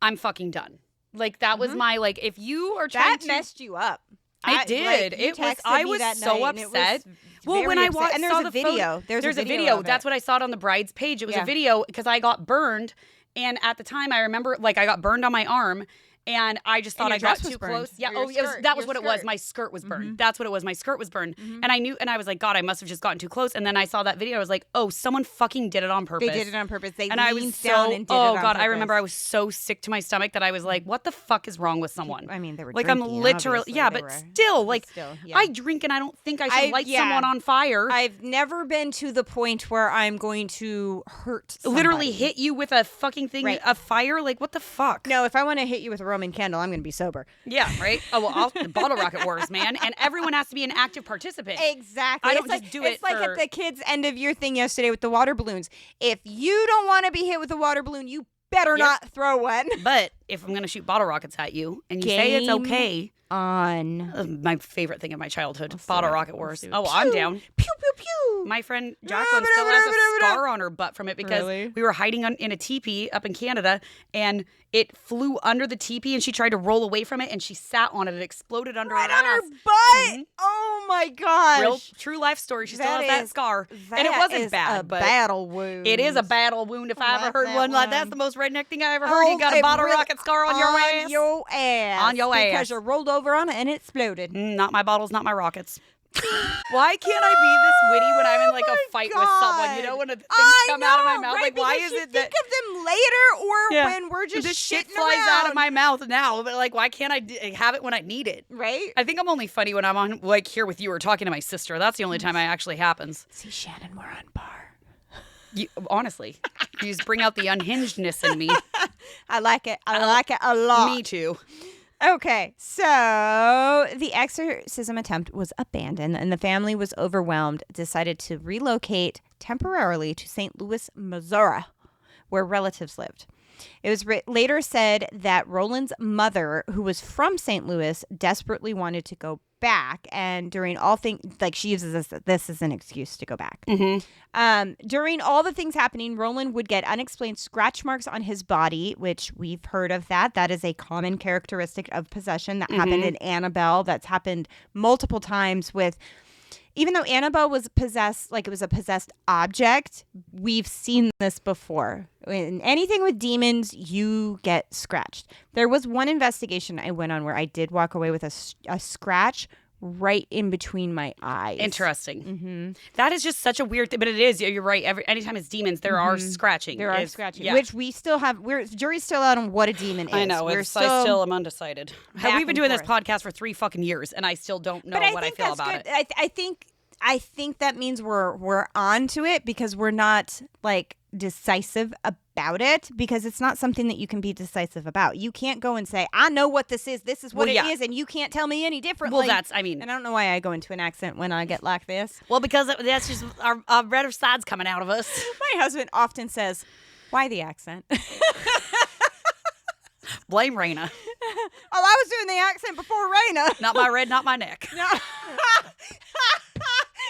I'm fucking done. Like that was my like, if you are trying That to messed you up. It did. You It was. texted I me was that so night, and it upset. was Well, when very I upset. watched, and there's saw a the video. photo, There's a a video. of That's it. what I saw it on the bride's page. It was Yeah. a video because I got burned, and at the time I remember like I got burned on my arm. And I just thought your I got dress was too burned. close. Yeah. Or your Oh, it was, skirt. that was Your what it was. skirt. My skirt was burned. That's what it was. My skirt was burned. And I knew, and I was like, God, I must have just gotten too close. And then I saw that video. I was like, oh, someone fucking did it on purpose. They did it on purpose. They And I leaned was down so, and did oh it on God, I remember purpose. I was so sick to my stomach that I was like, what the fuck is wrong with someone? I mean, they were like, I'm drinking, literally, obviously. yeah, They but were- still, like, yeah. I drink and I don't think I should light someone on fire. I've never been to the point where I'm going to hurt somebody. Literally hit you with a fucking thing, Right. a fire. Like, what the fuck? No, if I want to hit you with a Roman candle, I'm going to be sober. Yeah, right? Oh, well, the bottle rocket wars, man. And everyone has to be an active participant. Exactly. I don't it's just like, do It's it like for- at the kids' end of year thing yesterday with the water balloons. If you don't want to be hit with a water balloon, you better not throw one. But if I'm going to shoot bottle rockets at you and you say it's Game okay, On. my favorite thing in my childhood, Let's bottle do it. rocket Let's wars. do it. Oh, I'm Pew, down. Pew, pew, pew. My friend Jacqueline still has a scar on her butt from it because Really? we were hiding in a teepee up in Canada, and it flew under the teepee, and she tried to roll away from it, and she sat on it. It exploded under Right her on her ass. butt. Oh my gosh. Real true life story. She still has that scar, and it That wasn't is bad, a but battle wound. it is a battle wound if I ever Like heard that one. Like that's one. the most redneck thing I ever heard. You got a it bottle really- rocket scar on your ass. On your ass. On your Because ass. you rolled over on it and it exploded. Not my bottles, not my rockets. Why can't I be this witty when I'm in like a fight with someone? You know, when things come out of my mouth. Right? Like, why Because is you it think that of them later or when we're just this shit shitting flies around. out of my mouth now? But like, why can't I have it when I need it? Right? I think I'm only funny when I'm on like here with you or talking to my sister. That's the only time it actually happens. See, Shannon, we're on par. Honestly, you just bring out the unhingedness in me. I like it. I like it a lot. Me too. Okay, so the exorcism attempt was abandoned and the family was overwhelmed, decided to relocate temporarily to St. Louis, Missouri, where relatives lived. It was later said that Roland's mother, who was from St. Louis, desperately wanted to go back, and during all things, like she uses this as an excuse to go back. During all the things happening, Roland would get unexplained scratch marks on his body, which we've heard of that. That is a common characteristic of possession that happened in Annabelle. That's happened multiple times with. Even though Annabelle was possessed, like it was a possessed object, we've seen this before. In anything with demons, you get scratched. There was one investigation I went on where I did walk away with a scratch right in between my eyes. Interesting. That is just such a weird thing, but it is. You're right. Anytime it's demons, there are scratching. There are scratching, yeah. which we still have. Jury's still out on what a demon is. I know. I still am undecided. We've been doing this podcast for 3 fucking years, and I still don't know what I feel about it. I think that means we're on to it because we're not like decisive about it, because it's not something that you can be decisive about. You can't go and say, I know what this is. This is what it is, and you can't tell me any differently. Well, and I don't know why I go into an accent when I get like this. Well, because that's just our redder side's coming out of us. My husband often says, why the accent? Blame Raina. I was doing the accent before Raina. Not my red, not my neck. No.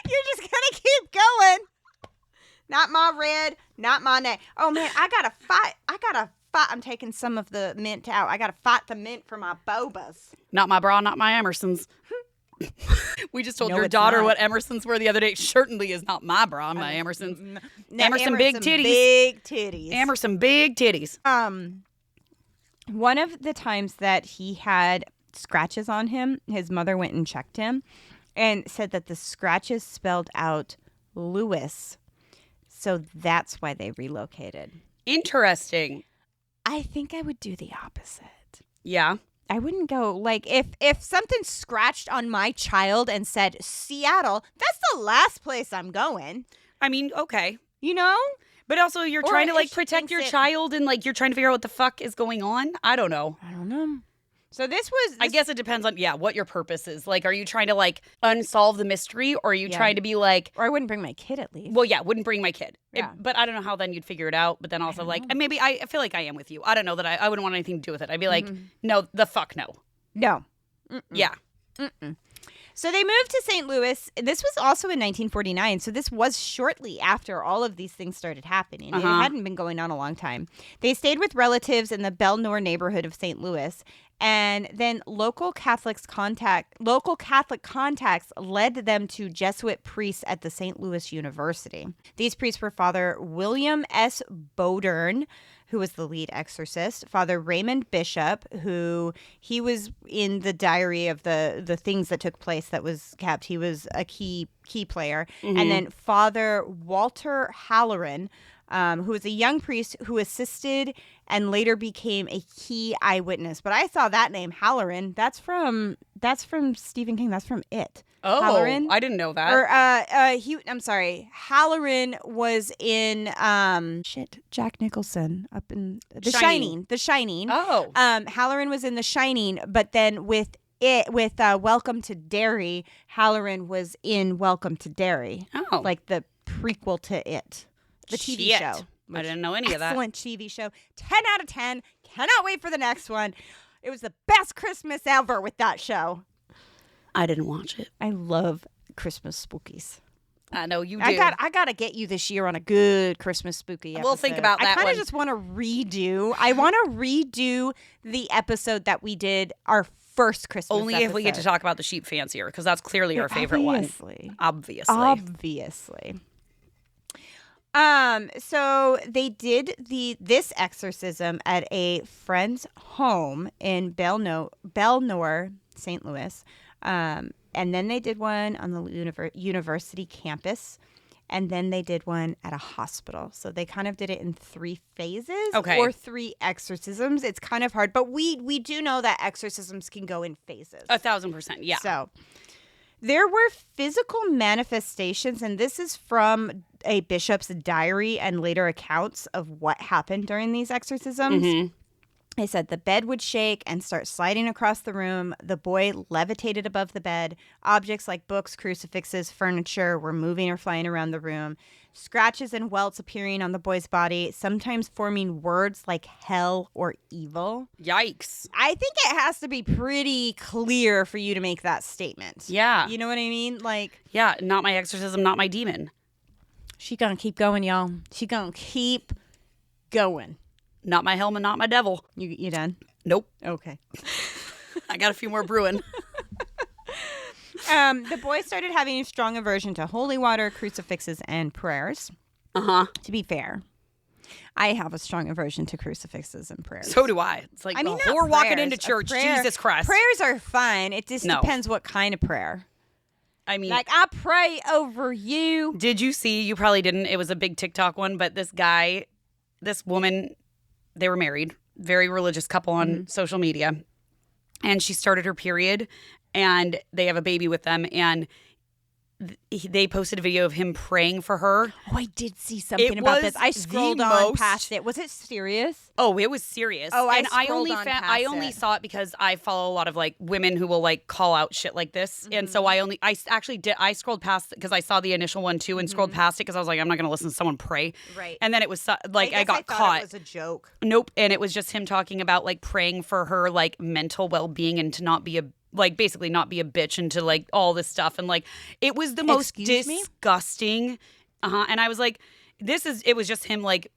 You're just gonna keep going. Not my red, not my neck. Oh man, I gotta fight. I'm taking some of the mint out. I gotta fight the mint for my bobas. Not my bra, not my Emersons. We just told No, your it's daughter not. what Emersons were the other day. Certainly is not my bra, my Emersons. Emerson big titties. Big titties. Emerson big titties. One of the times that he had scratches on him, his mother went and checked him and said that the scratches spelled out Lewis. So that's why they relocated. Interesting. I think I would do the opposite. Yeah. I wouldn't go, like, if something scratched on my child and said Seattle, that's the last place I'm going. I mean, okay. You know? But also you're Or trying to if like she protect thinks your it- child and like you're trying to figure out what the fuck is going on. I don't know. So this was... I guess it depends on, what your purpose is. Like, are you trying to like unsolve the mystery, or are you trying to be like... Or I wouldn't bring my kid at least. Well, wouldn't bring my kid. Yeah. But I don't know how then you'd figure it out. But then also like, and maybe I feel like I am with you. I don't know that I wouldn't want anything to do with it. I'd be like, no, the fuck no. No. Yeah. So they moved to St. Louis. This was also in 1949. So this was shortly after all of these things started happening. It hadn't been going on a long time. They stayed with relatives in the Belle Noire neighborhood of St. Louis. And then local Catholic contacts led them to Jesuit priests at the St. Louis University. These priests were Father William S. Bodern, who was the lead exorcist, Father Raymond Bishop, who he was in the diary of the things that took place that was kept. He was a key player. And then Father Walter Halloran, who was a young priest who assisted and later became a key eyewitness. But I saw that name, Halloran. That's from Stephen King. That's from It. Oh, Halloran. I didn't know that. Or I'm sorry. Halloran was in Jack Nicholson up in The Shining. The Shining. Oh. Halloran was in The Shining, but then with Welcome to Derry, Halloran was in Welcome to Derry. Oh. Like the prequel to It. The TV Shit. show. I didn't know any of that. Excellent TV show. 10 out of 10. Cannot wait for the next one. It was the best Christmas ever with that show. I didn't watch it. I love Christmas spookies. I know you do. I gotta get you this year on a good Christmas spooky episode. We'll think about that I kind one. of just want to redo. I want to redo the episode that we did, our first Christmas Only if we get to episode. talk about the sheep fancier, because that's clearly our favorite one. Obviously. So they did this exorcism at a friend's home in Belle Noire, St. Louis. And then they did one on the university campus. And then they did one at a hospital. So they kind of did it in 3 phases or 3 exorcisms. It's kind of hard. But we do know that exorcisms can go in phases. 1,000%. Yeah. So there were physical manifestations. And this is from a bishop's diary and later accounts of what happened during these exorcisms. Mm-hmm. They said the bed would shake and start sliding across the room. The boy levitated above the bed. Objects like books, crucifixes, furniture were moving or flying around the room. Scratches and welts appearing on the boy's body, sometimes forming words like hell or evil. Yikes. I think it has to be pretty clear for you to make that statement. Yeah. You know what I mean? Like, yeah, not my exorcism, not my demon. She gonna keep going, y'all. She gonna keep going. Not my hell and not my devil. You done? Nope. Okay. I got a few more brewing. The boy started having a strong aversion to holy water, crucifixes, and prayers. Uh-huh. To be fair, I have a strong aversion to crucifixes and prayers. So do I. It's like, I mean, we're walking prayers. into church. Prayer- Jesus Christ. Prayers are fine. It just depends what kind of prayer. I mean, Like, I pray over you. did you see? You probably didn't. It was a big TikTok one, but this woman, they were married, very religious couple on social media, and she started her period, and they have a baby with them, and they posted a video of him praying for her. Oh, I did see something It about this. was I scrolled the on most- past it. Was it serious? Oh, it was serious. Oh, I and I scrolled only on I past only it. saw it because I follow a lot of like women who will like call out shit like this, and so I actually did. I scrolled past because I saw the initial one too, and scrolled past it because I was like, I'm not going to listen to someone pray. Right. And then it was like I guess got thought caught. It was a joke. Nope. And it was just him talking about like praying for her like mental well-being and to not be basically not be a bitch and to like all this stuff. And like it was the most Excuse me? disgusting. And I was like, it was just him like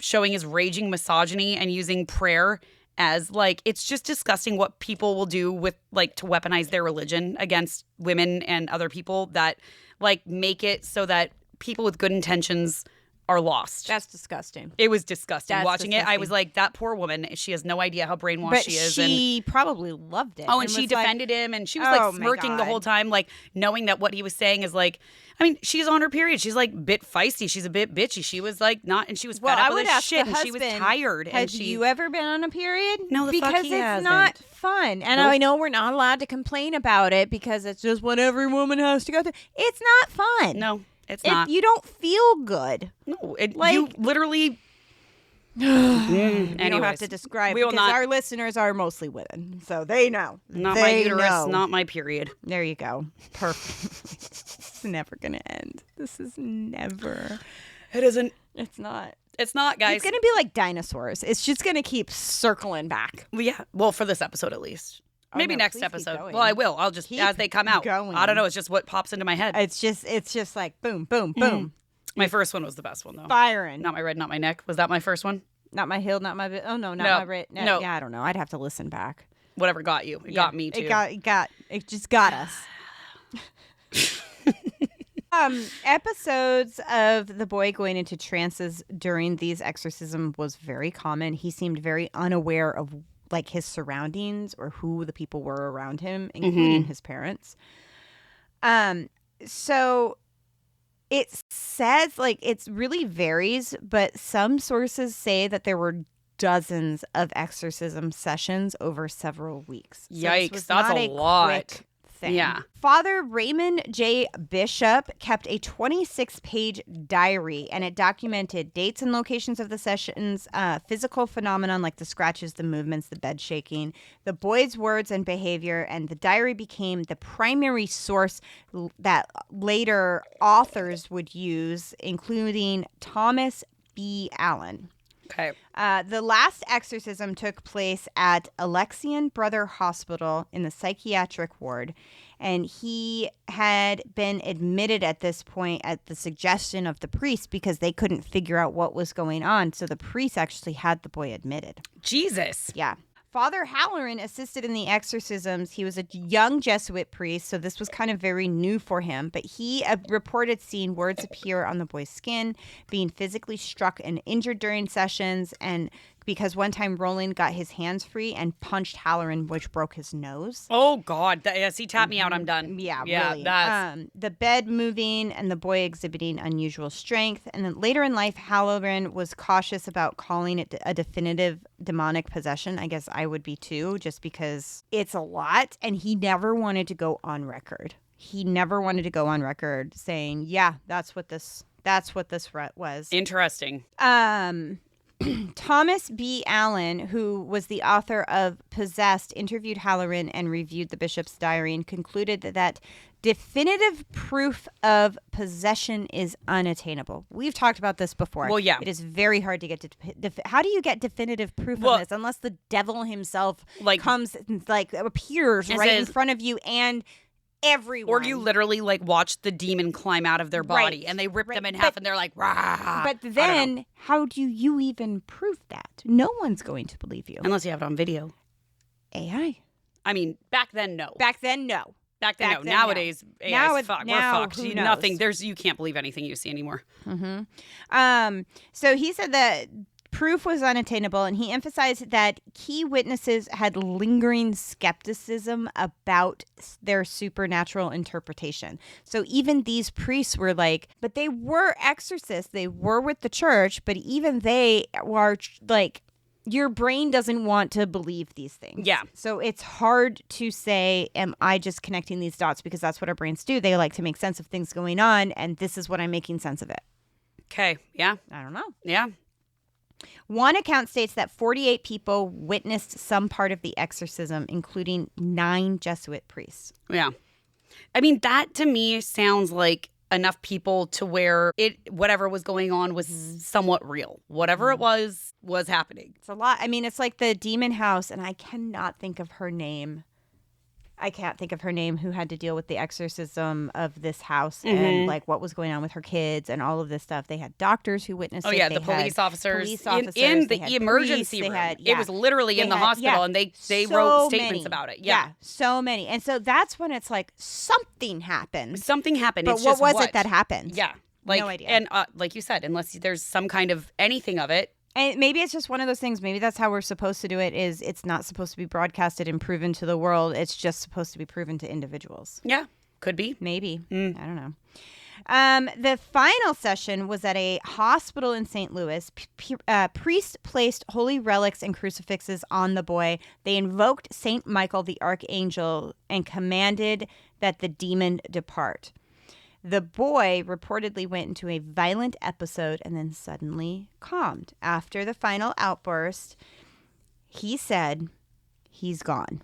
showing his raging misogyny and using prayer as like, it's just disgusting what people will do with like to weaponize their religion against women and other people that like make it so that people with good intentions are lost. That's disgusting. It was disgusting. That's Watching it, I disgusting. was like, that poor woman, she has no idea how brainwashed But she is. she probably loved it. and she was like, defended him, and she was Oh, like my smirking the God. whole time, like knowing that what he was saying is like, I mean, she's on her period. She's like a bit feisty. She's a bit bitchy. She was like not, and she was Well, fed up I with would this ask shit, the and she was husband, tired. Have And she, you ever been on a period? No, the fuck because he it's hasn't. not fun. And Nope. I know we're not allowed to complain about it because it's just what every woman has to go through. It's not fun. no, it's not. You don't feel good. No, like- you literally. You don't have Anyways, to describe we will because not. our listeners are mostly women, so they know. Not my They uterus, know. not my period. There you go. Perfect. It's never gonna end. This is never. It isn't. It's not. It's not, guys. It's gonna be like dinosaurs. It's just gonna keep circling back. Well, yeah. Well, for this episode at least. Oh, Maybe no, next please keep episode. going. Well, I will. I'll just Keep as they come out. going. I don't know. It's just what pops into my head. It's just like boom, boom, boom, My first one was the best one though. firing. Not my red, not my neck. Was that my first one? Not my heel, not my. Oh no, not No. my right. No. Yeah, I don't know. I'd have to listen back. Whatever got you. It got me too. It just got us. Episodes of the boy going into trances during these exorcisms was very common. He seemed very unaware of like his surroundings or who the people were around him, including his parents. So it says like it really varies, but some sources say that there were dozens of exorcism sessions over several weeks. So this Yikes, was that's not a lot. quick thing. Yeah. Father Raymond J. Bishop kept a 26-page diary, and it documented dates and locations of the sessions, physical phenomenon like the scratches, the movements, the bed shaking, the boy's words and behavior, and the diary became the primary source that later authors would use, including Thomas B. Allen. Okay. The last exorcism took place at Alexian Brother Hospital in the psychiatric ward, and he had been admitted at this point at the suggestion of the priest because they couldn't figure out what was going on. So the priest actually had the boy admitted. Jesus. Yeah. Father Halloran assisted in the exorcisms. He was a young Jesuit priest, so this was kind of very new for him. But he reported seeing words appear on the boy's skin, being physically struck and injured during sessions, and because one time Roland got his hands free and punched Halloran, which broke his nose. Oh, God. Yes, he tapped me out. I'm done. Yeah, really. That's... The bed moving and the boy exhibiting unusual strength. And then later in life, Halloran was cautious about calling it a definitive demonic possession. I guess I would be too, just because it's a lot. And he never wanted to go on record. He never wanted to go on record saying, yeah, that's what this was. Interesting. Thomas B. Allen, who was the author of Possessed, interviewed Halloran and reviewed the bishop's diary and concluded that definitive proof of possession is unattainable. We've talked about this before. Well, yeah. It is very hard to get to... how do you get definitive proof of this unless the devil himself comes, appears right in front of you and... everyone. Or you literally watch the demon climb out of their body and they rip them in half and they're like, rah. But then how do you even prove that? No one's going to believe you. Unless you have it on video. AI. I mean, back then, no. Back then, no. Nowadays, AI is fucked. We're fucked. Who knows? Nothing. You can't believe anything you see anymore. Mm-hmm. So he said that proof was unattainable, and he emphasized that key witnesses had lingering skepticism about their supernatural interpretation. So even these priests were but they were exorcists. They were with the church, but even they were your brain doesn't want to believe these things. Yeah. So it's hard to say, am I just connecting these dots? Because that's what our brains do. They like to make sense of things going on, and this is what I'm making sense of it. Okay. Yeah. I don't know. Yeah. One account states that 48 people witnessed some part of the exorcism, including 9 Jesuit priests. Yeah. I mean, that to me sounds like enough people to where whatever was going on was somewhat real. Whatever it was happening. It's a lot. I mean, it's like the demon house, and I cannot think of her name. I can't think of her name, who had to deal with the exorcism of this house and what was going on with her kids and all of this stuff. They had doctors who witnessed it. Oh, yeah, the police officers. In the emergency room. It was literally in the hospital, and they wrote statements about it. Yeah, so many. And so that's when it's something happened. Something happened. But it's what just was it that happened? Yeah. No idea. And like you said, unless there's some kind of anything of it. And maybe it's just one of those things. Maybe that's how we're supposed to do it. Is it's not supposed to be broadcasted and proven to the world. It's just supposed to be proven to individuals. Yeah, could be. Maybe. I don't know. The final session was at a hospital in St. Louis. Priests placed holy relics and crucifixes on the boy. They invoked St. Michael the Archangel and commanded that the demon depart. The boy reportedly went into a violent episode and then suddenly calmed. After the final outburst, he said he's gone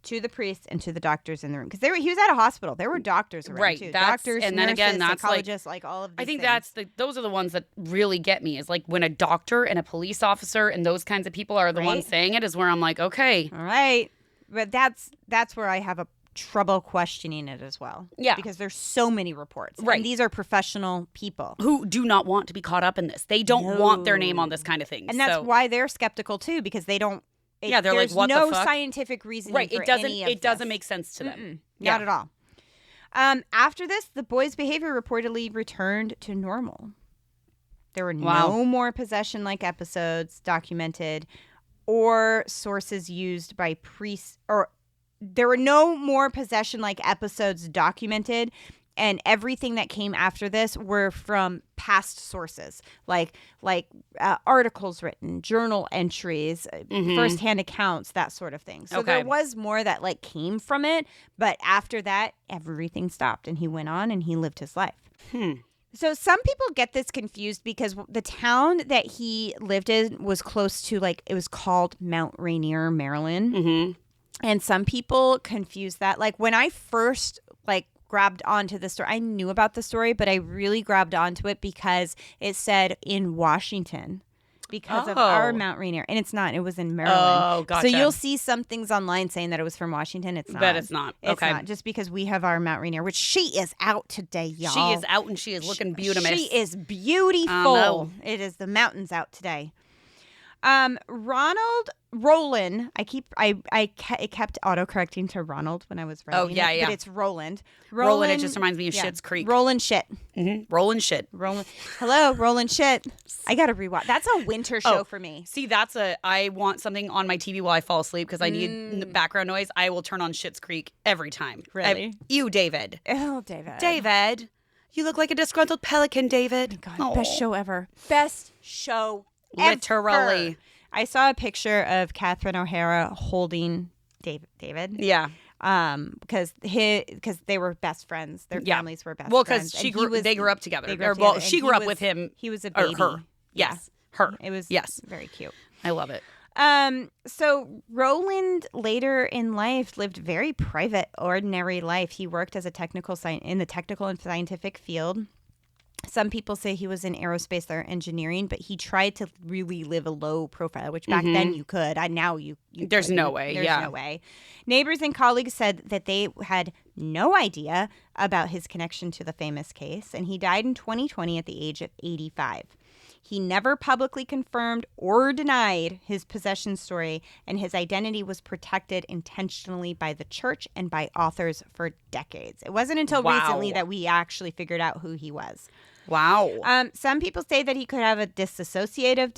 to the priests and to the doctors in the room. Because he was at a hospital. There were doctors around, too. Doctors, and then nurses, again, that's psychologists, all of these I think things. those are the ones that really get me, is when a doctor and a police officer and those kinds of people are the ones saying it, is where I'm like, okay. All right. But that's where I have a trouble questioning it as well. Yeah. Because there's so many reports. Right. And these are professional people. Who do not want to be caught up in this. They don't want their name on this kind of thing. And that's why they're skeptical too, because they don't... they're there's what no the fuck? Scientific reasoning for any of It doesn't this. make sense to them. Not at all. After this, the boy's behavior reportedly returned to normal. There were no more possession-like episodes documented or sources used by priests, or there were no more possession-like episodes documented, and everything that came after this were from past sources, like articles written, journal entries, firsthand accounts, that sort of thing. So there was more that came from it, but after that, everything stopped, and he went on and he lived his life. So some people get this confused because the town that he lived in was close to, it was called Mount Rainier, Maryland. Mm-hmm. And some people confuse that. When I first, grabbed onto the story, I knew about the story, but I really grabbed onto it because it said in Washington because of our Mount Rainier. And it's not. It was in Maryland. Oh, gotcha. So you'll see some things online saying that it was from Washington. It's not. But it's not. It's not. Just because we have our Mount Rainier, which she is out today, y'all. She is out and she is looking beautiful. She is beautiful. It is the mountains out today. Roland, it kept autocorrecting to Ronald when I was writing. Oh, yeah, it, yeah. But it's Roland. Roland, it just reminds me of Schitt's Creek. Roland shit. Rolling shit. Rolling shit. I gotta rewatch. That's a winter show for me. See, I want something on my TV while I fall asleep because I need background noise. I will turn on Schitt's Creek every time. Really? You, David. Oh, David. David. You look like a disgruntled pelican, David. God, best show ever. Best show ever. Literally. I saw a picture of Catherine O'Hara holding David. Yeah. Because they were best friends. Their families were best friends. Well, because they grew up together. She grew up with him. He was a baby. Or her. Yes. Her. It was very cute. I love it. So Roland later in life lived very private, ordinary life. He worked as a in the technical and scientific field. Some people say he was in aerospace or engineering, but he tried to really live a low profile, which back then you could. Now you There's no way. There's no way. Neighbors and colleagues said that they had no idea about his connection to the famous case, and he died in 2020 at the age of 85. He never publicly confirmed or denied his possession story, and his identity was protected intentionally by the church and by authors for decades. It wasn't until recently that we actually figured out who he was. Wow. Some people say that he could have a dissociative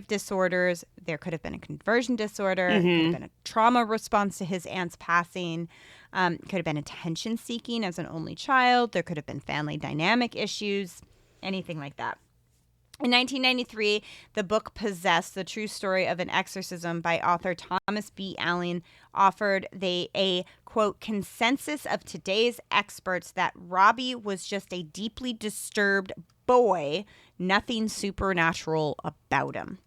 disorders. There could have been a conversion disorder. Could have been a trauma response to his aunt's passing. Could have been attention seeking as an only child. There could have been family dynamic issues. Anything like that. In 1993, the book Possessed, the true story of an exorcism by author Thomas B. Allen, offered a, quote, consensus of today's experts that Robbie was just a deeply disturbed boy, nothing supernatural about him.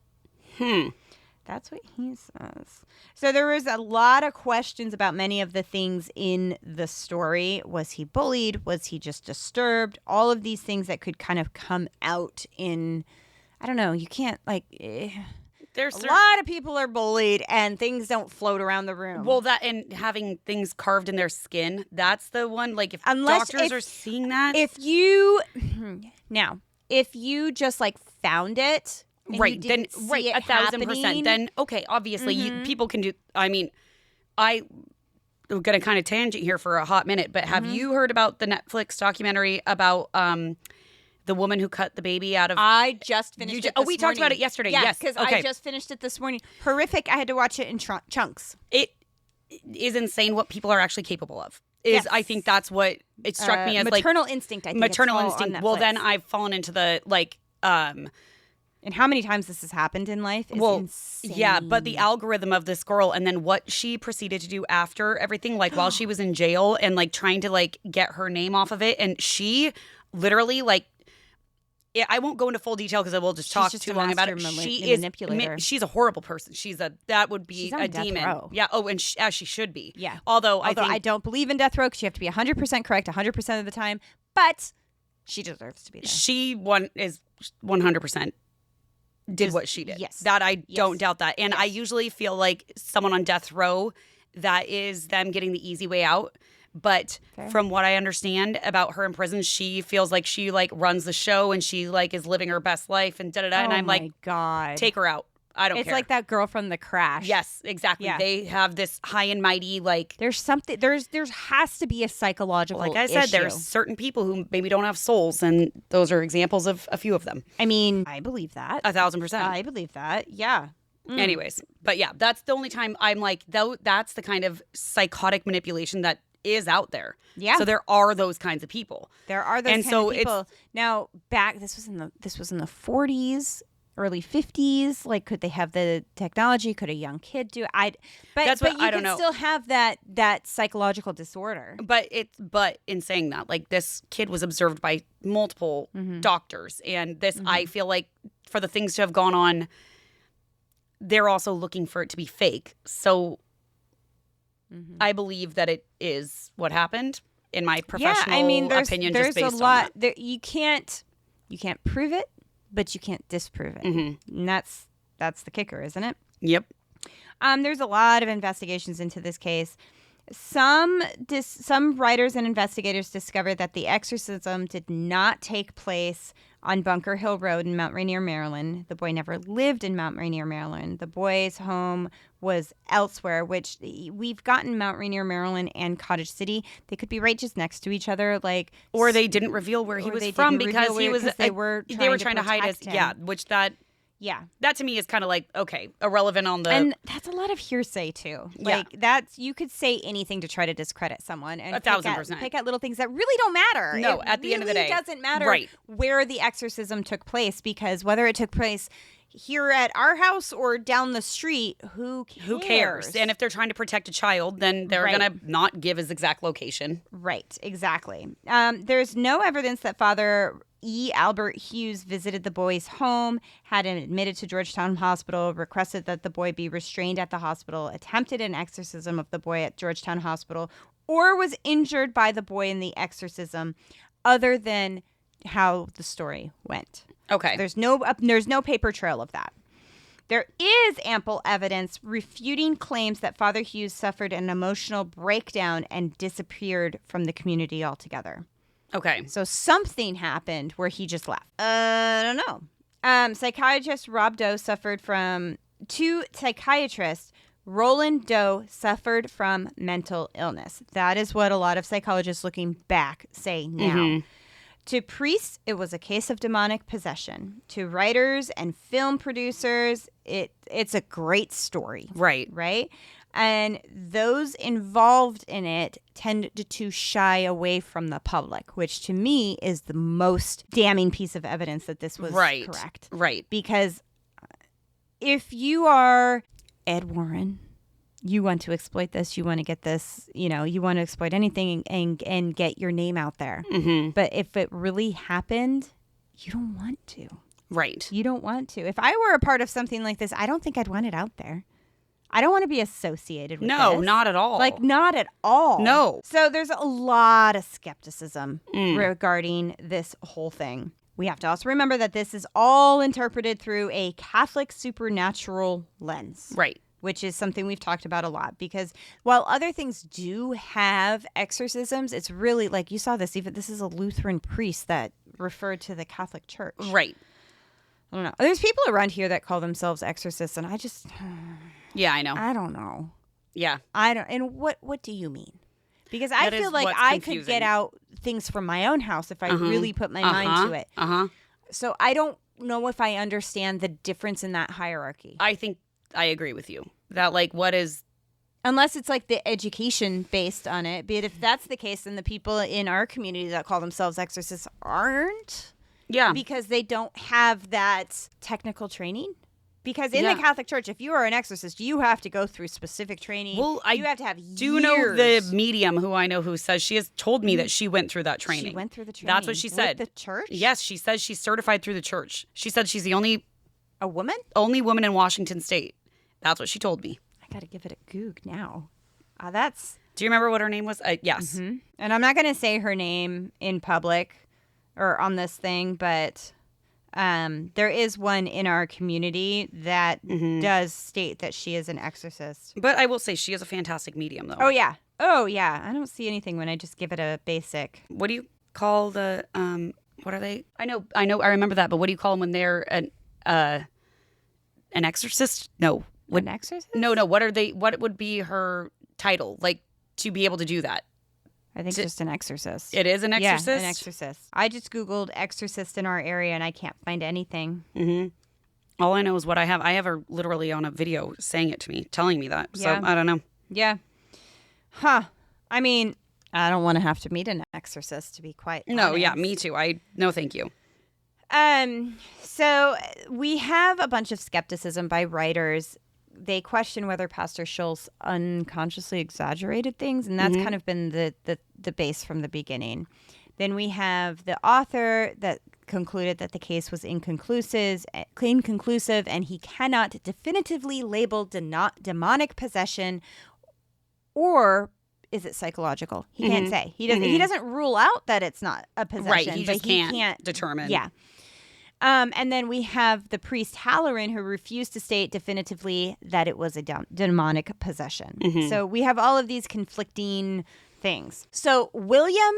That's what he says. So there was a lot of questions about many of the things in the story. Was he bullied? Was he just disturbed? All of these things that could kind of come out in, I don't know, you can't There's a lot of people are bullied and things don't float around the room. Well, that and having things carved in their skin, that's the one. Like if doctors are seeing that. If you just found it. Right, then 1,000%. Then okay, obviously people can do. I mean, I'm gonna kind of tangent here for a hot minute, but have you heard about the Netflix documentary about the woman who cut the baby out of? I just finished it. We talked about it yesterday. Yes, because I just finished it this morning. Horrific. I had to watch it in chunks. It is insane what people are actually capable of. I think that's what it struck me as maternal instinct. I think maternal instinct. Well, then I've fallen into the And how many times this has happened in life is insane. Yeah, but the algorithm of this girl and then what she proceeded to do after everything, while she was in jail and trying to get her name off of it. And she literally I won't go into full detail because I will just talk too long about it. She is manipulator. She's a horrible person. That would be a demon. Row. Yeah. Oh, and as she should be. Yeah. Although I don't believe in death row because you have to be 100% correct 100% of the time. But she deserves to be there. She is 100%. Did what she did. Yes. That I don't doubt that. And I usually feel like someone on death row, that is them getting the easy way out. But from what I understand about her in prison, she feels like she runs the show and she is living her best life and da-da-da. And I'm like, God, take her out. I don't care. It's like that girl from The Crash. Yes, exactly. Yeah. They have this high and mighty There's something. There has to be a psychological. Like I said, issue. there's certain people who maybe don't have souls, and those are examples of a few of them. I mean, I believe that 1,000%. I believe that. Yeah. Anyways, but yeah, that's the only time I'm that's the kind of psychotic manipulation that is out there. Yeah. So there are those kinds of people. There are those kinds of people. Now, this was in the 40s. Early 50s, could they have the technology? Could a young kid do it? But you can still have that psychological disorder. But in saying that, this kid was observed by multiple doctors, and this I feel like for the things to have gone on, they're also looking for it to be fake. So I believe that it is what happened in my professional opinion. There's just based a lot. on that. You can't prove it. But you can't disprove it. And that's the kicker, isn't it? Yep. There's a lot of investigations into this case. Some writers and investigators discovered that the exorcism did not take place on Bunker Hill Road in Mount Rainier, Maryland. The boy never lived in Mount Rainier, Maryland. The boy's home was elsewhere, which we've gotten Mount Rainier, Maryland and Cottage City. They could be right just next to each other, or they didn't reveal where he was from because they were trying to hide his him. Yeah, which that to me is kind of okay, irrelevant on the. And that's a lot of hearsay too. That's, you could say anything to try to discredit someone and 1,000%. pick out little things that really don't matter. No, at the end of the day, it doesn't matter where the exorcism took place, because whether it took place here at our house or down the street, who cares? And if they're trying to protect a child, then they're going to not give his exact location. Right, exactly. There's no evidence that Father E. Albert Hughes visited the boy's home, had him admitted to Georgetown Hospital, requested that the boy be restrained at the hospital, attempted an exorcism of the boy at Georgetown Hospital, or was injured by the boy in the exorcism, other than how the story went. Okay. There's no paper trail of that. There is ample evidence refuting claims that Father Hughes suffered an emotional breakdown and disappeared from the community altogether. Okay. So something happened where he just left. I don't know. Psychiatrist Rob Doe suffered from... psychiatrists, Roland Doe suffered from mental illness. That is what a lot of psychologists looking back say now. Mm-hmm. To priests, it was a case of demonic possession. To writers and film producers, it's a great story. Right. Right? And those involved in it tend to shy away from the public, which to me is the most damning piece of evidence that this was correct. Right. Because if you are Ed Warren, you want to exploit this, you want to get this, you want to exploit anything and get your name out there. Mm-hmm. But if it really happened, you don't want to. Right. You don't want to. If I were a part of something like this, I don't think I'd want it out there. I don't want to be associated with this. No, not at all. Not at all. No. So there's a lot of skepticism regarding this whole thing. We have to also remember that this is all interpreted through a Catholic supernatural lens. Right. Which is something we've talked about a lot, because while other things do have exorcisms, it's really you saw this, even this is a Lutheran priest that referred to the Catholic Church. Right. I don't know. There's people around here that call themselves exorcists, and I just... Yeah, I know. I don't know. Yeah. I don't. And what do you mean? Because I feel like I could get out things from my own house if I really put my mind to it. So I don't know if I understand the difference in that hierarchy. I think I agree with you. That what is... Unless it's the education based on it. But if that's the case, then the people in our community that call themselves exorcists aren't. Yeah. Because they don't have that technical training. Because in the Catholic Church, if you are an exorcist, you have to go through specific training. Well, you have to have years. Do know the medium who I know who says she has told me that she went through that training. She went through the training. That's what she said. With the church? Yes, she says she's certified through the church. She said she's the only... A woman? Only woman in Washington State. That's what she told me. I got to give it a goog now. That's... Do you remember what her name was? Yes. Mm-hmm. And I'm not going to say her name in public or on this thing, but... there is one in our community that does state that she is an exorcist. But I will say she is a fantastic medium, though. Oh, yeah. I don't see anything when I just give it a basic. What do you call the, what are they? I know, I remember that, but what do you call them when they're an exorcist? No. An exorcist? No. What would be her title, to be able to do that? I think just an exorcist. It is an exorcist? Yeah, an exorcist. I just Googled exorcist in our area, and I can't find anything. Mm-hmm. All I know is what I have. I have her literally on a video saying it to me, telling me that. So, I don't know. Yeah. Huh. I mean, I don't want to have to meet an exorcist, to be quite honest. No, yeah, me too. No, thank you. So we have a bunch of skepticism by writers. They question whether Pastor Schultz unconsciously exaggerated things, and that's kind of been the base from the beginning. Then we have the author that concluded that the case was inconclusive, and he cannot definitively label demonic possession, or is it psychological? He can't say. He doesn't. He doesn't rule out that it's not a possession. Right. He just can't determine. Yeah. And then we have the priest Halloran, who refused to state definitively that it was a demonic possession. So we have all of these conflicting things. So William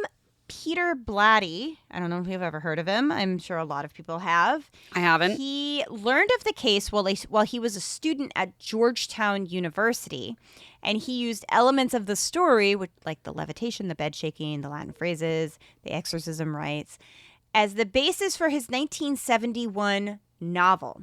Peter Blatty, I don't know if you've ever heard of him. I'm sure a lot of people have. I haven't. He learned of the case while he was a student at Georgetown University, and he used elements of the story, like the levitation, the bed shaking, the Latin phrases, the exorcism rites, as the basis for his 1971 novel.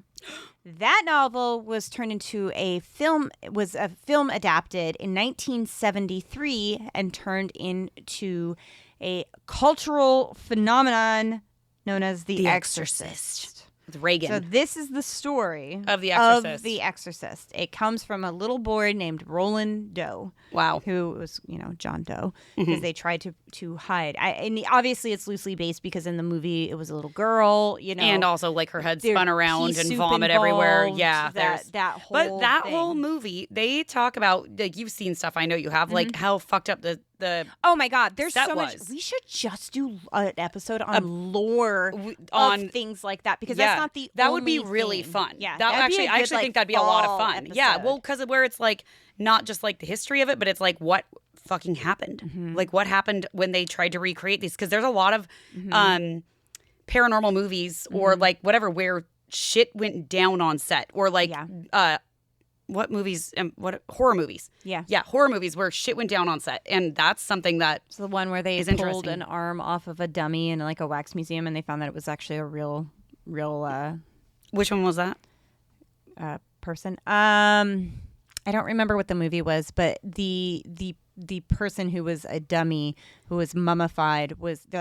That novel was turned into a film, adapted in 1973 and turned into a cultural phenomenon known as The Exorcist. With Reagan. So this is the story of The Exorcist. Of The Exorcist. It comes from a little boy named Roland Doe. Wow. Who was, John Doe, because they tried to hide. Obviously, it's loosely based because in the movie it was a little girl, and also like her head spun around and vomit everywhere. Yeah, that whole. But whole movie, they talk about, like, you've seen stuff. I know you have, like how fucked up the. Oh my God, there's so much. We should just do an episode on lore on things like that, because that's not the that only would be really thing. fun. Yeah, I actually think that'd be a lot of fun. Episode. Yeah, well, because where it's like not just like the history of it, but it's like what fucking happened. Like what happened when they tried to recreate these, because there's a lot of paranormal movies or like whatever where shit went down on set, or like what movies? What horror movies? Yeah, horror movies where shit went down on set, and that's something that it's the one where they pulled an arm off of a dummy in like a wax museum, and they found that it was actually a real. Which one was that? Person. I don't remember what the movie was, but the person who was a dummy who was mummified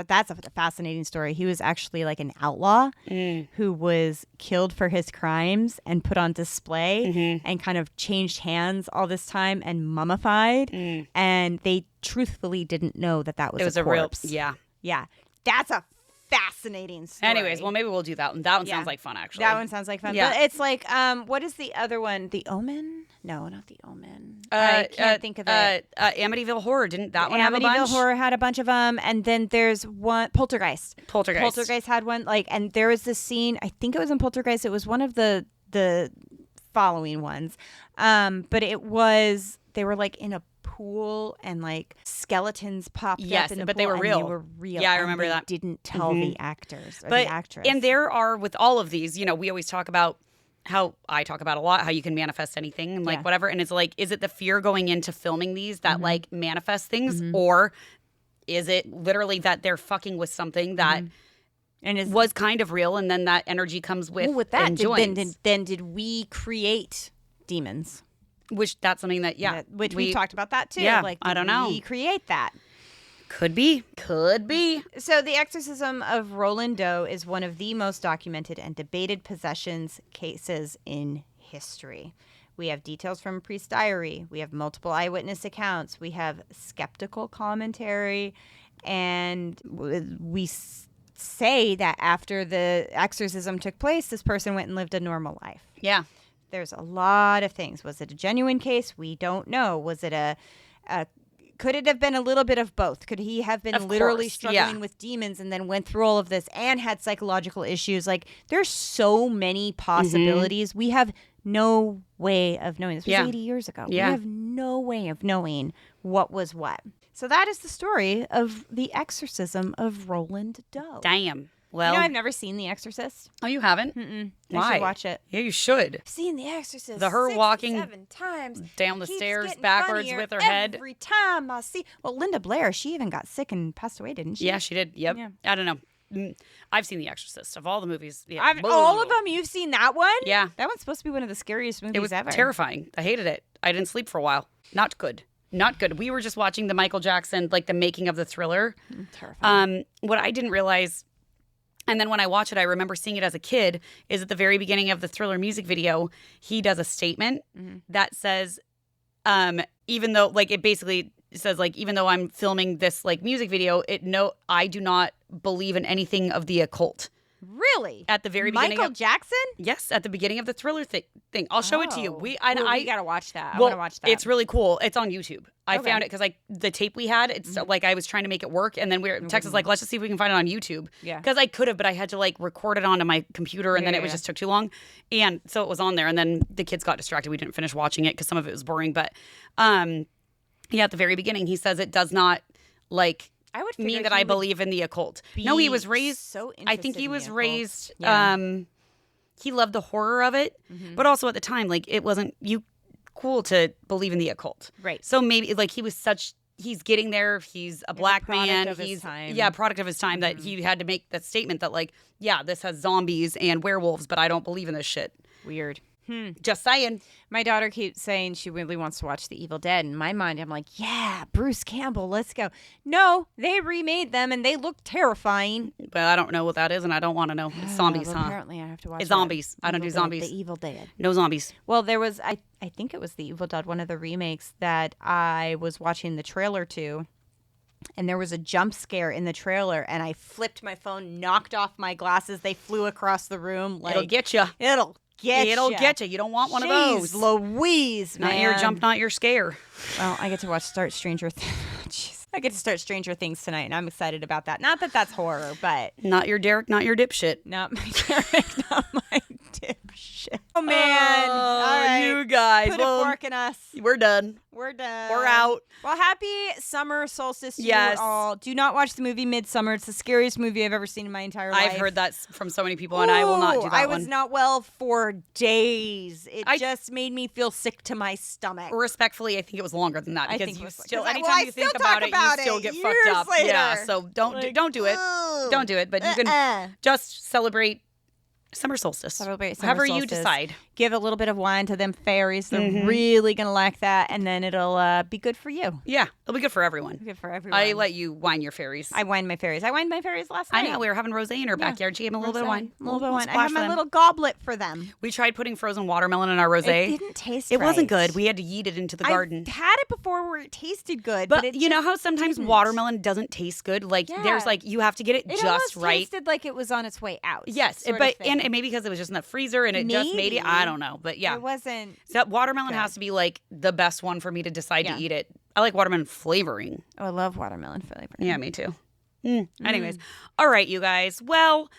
that's a fascinating story. He was actually like an outlaw who was killed for his crimes and put on display and kind of changed hands all this time and mummified, and they truthfully didn't know that was a corpse. Yeah, that's a fascinating story. Anyways, well, maybe we'll do that one. That one sounds like fun, actually. That one sounds like fun. But it's like, what is the other one? The Omen? No, not The Omen. I can't think of it. Amityville Horror. Didn't that one have a bunch? Amityville Horror had a bunch of them. And then there's one, Poltergeist. Poltergeist had one. And there was this scene, I think it was in Poltergeist. It was one of the following ones. But they were like in a pool, and like skeletons popped up in the but pool, they were real. They were real. Yeah, I remember that. Didn't tell the actors or the actress. And there are, with all of these, we always talk about how I talk about a lot, how you can manifest anything and like whatever. And it's like, is it the fear going into filming these that like manifest things, or is it literally that they're fucking with something that was kind of real, and then that energy comes with that? And joins? Then did we create demons? Which that's something that, which we talked about that too. Yeah, like, I don't know. We create that. Could be. So the Exorcism of Roland Doe is one of the most documented and debated possessions cases in history. We have details from a priest's diary. We have multiple eyewitness accounts. We have skeptical commentary. And we say that after the exorcism took place, this person went and lived a normal life. Yeah. There's a lot of things. Was it a genuine case? We don't know. Was it could it have been a little bit of both? Could he have been literally struggling with demons and then went through all of this and had psychological issues? Like, there's so many possibilities. We have no way of knowing. This was 80 years ago. We have no way of knowing what was what. So that is the story of the Exorcism of Roland Doe. Damn. Well, I've never seen The Exorcist. Oh, you haven't? Why? I should watch it. Yeah, you should. I've seen The Exorcist. Her walking 7 times down the stairs backwards with her head. Every time I see. Well, Linda Blair, she even got sick and passed away, didn't she? Yeah, she did. Yep. Yeah. I don't know. I've seen The Exorcist of all the movies. Yeah. All of them? You've seen that one? Yeah. That one's supposed to be one of the scariest movies ever. It was terrifying. I hated it. I didn't sleep for a while. Not good. Not good. We were just watching the Michael Jackson, like the making of the Thriller. Terrifying. What I didn't realize, and then when I watch it, I remember seeing it as a kid, is at the very beginning of the Thriller music video, he does a statement that says, even though, like, it basically says, like, even though I'm filming this, like, music video, I do not believe in anything of the occult. Really? At the very beginning. Michael Jackson? Yes, at the beginning of the Thriller thing. I'll show it to you. I gotta watch that. I well, want to watch that. It's really cool. It's on YouTube. I Okay. found it because the tape we had, it's like I was trying to make it work, and then Tex was like, let's just see if we can find it on YouTube. Yeah. Because I could have, but I had to like record it onto my computer, and then it just took too long, and so it was on there, and then the kids got distracted. We didn't finish watching it because some of it was boring, but at the very beginning, he says it does not like I would mean figure that he I would believe in the occult. No, he was raised. so I think interested he in was the occult. raised. Yeah. He loved the horror of it, but also at the time, like it wasn't cool to believe in the occult. Right. So maybe like he's getting there. He's a black product man. of his He's time. product of his time that he had to make that statement that like, yeah, this has zombies and werewolves, but I don't believe in this shit. Weird. Just saying. My daughter keeps saying she really wants to watch The Evil Dead. In my mind, I'm like, yeah, Bruce Campbell, let's go. No, they remade them and they look terrifying. But I don't know what that is, and I don't want to know. It's zombies, Well, huh? Apparently, I have to watch It's that. zombies. I don't do Evil Dead, zombies. The Evil Dead. No zombies. Well, there was, I think it was The Evil Dead, one of the remakes that I was watching the trailer to. And there was a jump scare in the trailer, and I flipped my phone, knocked off my glasses. They flew across the room. Like, It'll get you. It'll get It'll ya. get you. You don't want one of Jeez those. Louise, man. Not your jump, not your scare. Well, I get to start Stranger Things. Jeez. I get to start Stranger Things tonight, and I'm excited about that. Not that that's horror, but Not your Derek, not your dipshit. not my Derek, not my dipshit. Oh man! All right, You guys. put well, a fork in us. we're done. We're done. We're out. Well, happy summer solstice to Yes. you all. Do not watch the movie Midsummer. It's the scariest movie I've ever seen in my entire life. I've heard that from so many people, and I will not do that I one. was not well for days. It just made me feel sick to my stomach. Respectfully, I think it was longer than that I because think it you was- still, 'cause I- anytime well, I you think still about talk it, about you still it get fucked years up. later. Yeah, so don't do it. Ugh. Don't do it. But you can just celebrate summer solstice. Celebrate summer however you solstice. decide. Give a little bit of wine to them fairies. They're really going to like that. And then it'll be good for you. Yeah, it'll be good for everyone. Good for everyone. I let you wine your fairies. I wined my fairies. I wined my fairies last I night. know we were having rosé in our backyard. She gave me a little bit of wine. A little bit of wine. I splash have for my them. little goblet for them. We tried putting frozen watermelon in our rosé. It didn't taste It wasn't right. good. We had to yeet it into the garden. I've had it before where it tasted good. But it you know just how sometimes didn't. watermelon doesn't taste good? Like there's Yeah. like you have to get it It just almost right. tasted like it was on its way out. Yes, sort of but thing. and maybe because it was just in the freezer and it just made it. I Maybe. don't know, but yeah, It wasn't. so watermelon good. has to be like the best one for me to decide Yeah. to eat it. I like watermelon flavoring. Oh, I love watermelon flavor. Yeah, me too. Anyways, all right, you guys. Well,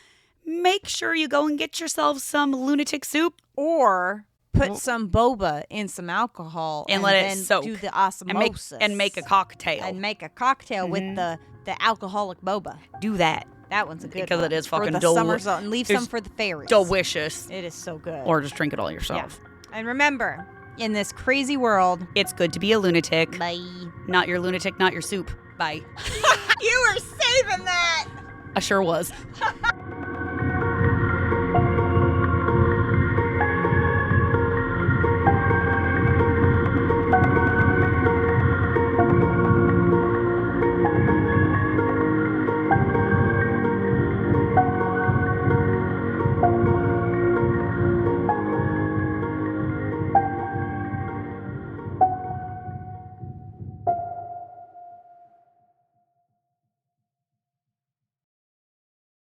make sure you go and get yourself some lunatic soup Or put some boba in some alcohol and let it then soak. do the and osmosis make a cocktail. and make a cocktail with the alcoholic boba. Do that. That one's a good Because one. it is for fucking the deli- summer zone. And leave it's some for the fairies. Delicious. It is so good. Or just drink it all yourself. And remember, in this crazy world, It's good to be a lunatic. bye. Not your lunatic, not your soup. Bye. You were saving that. I sure was.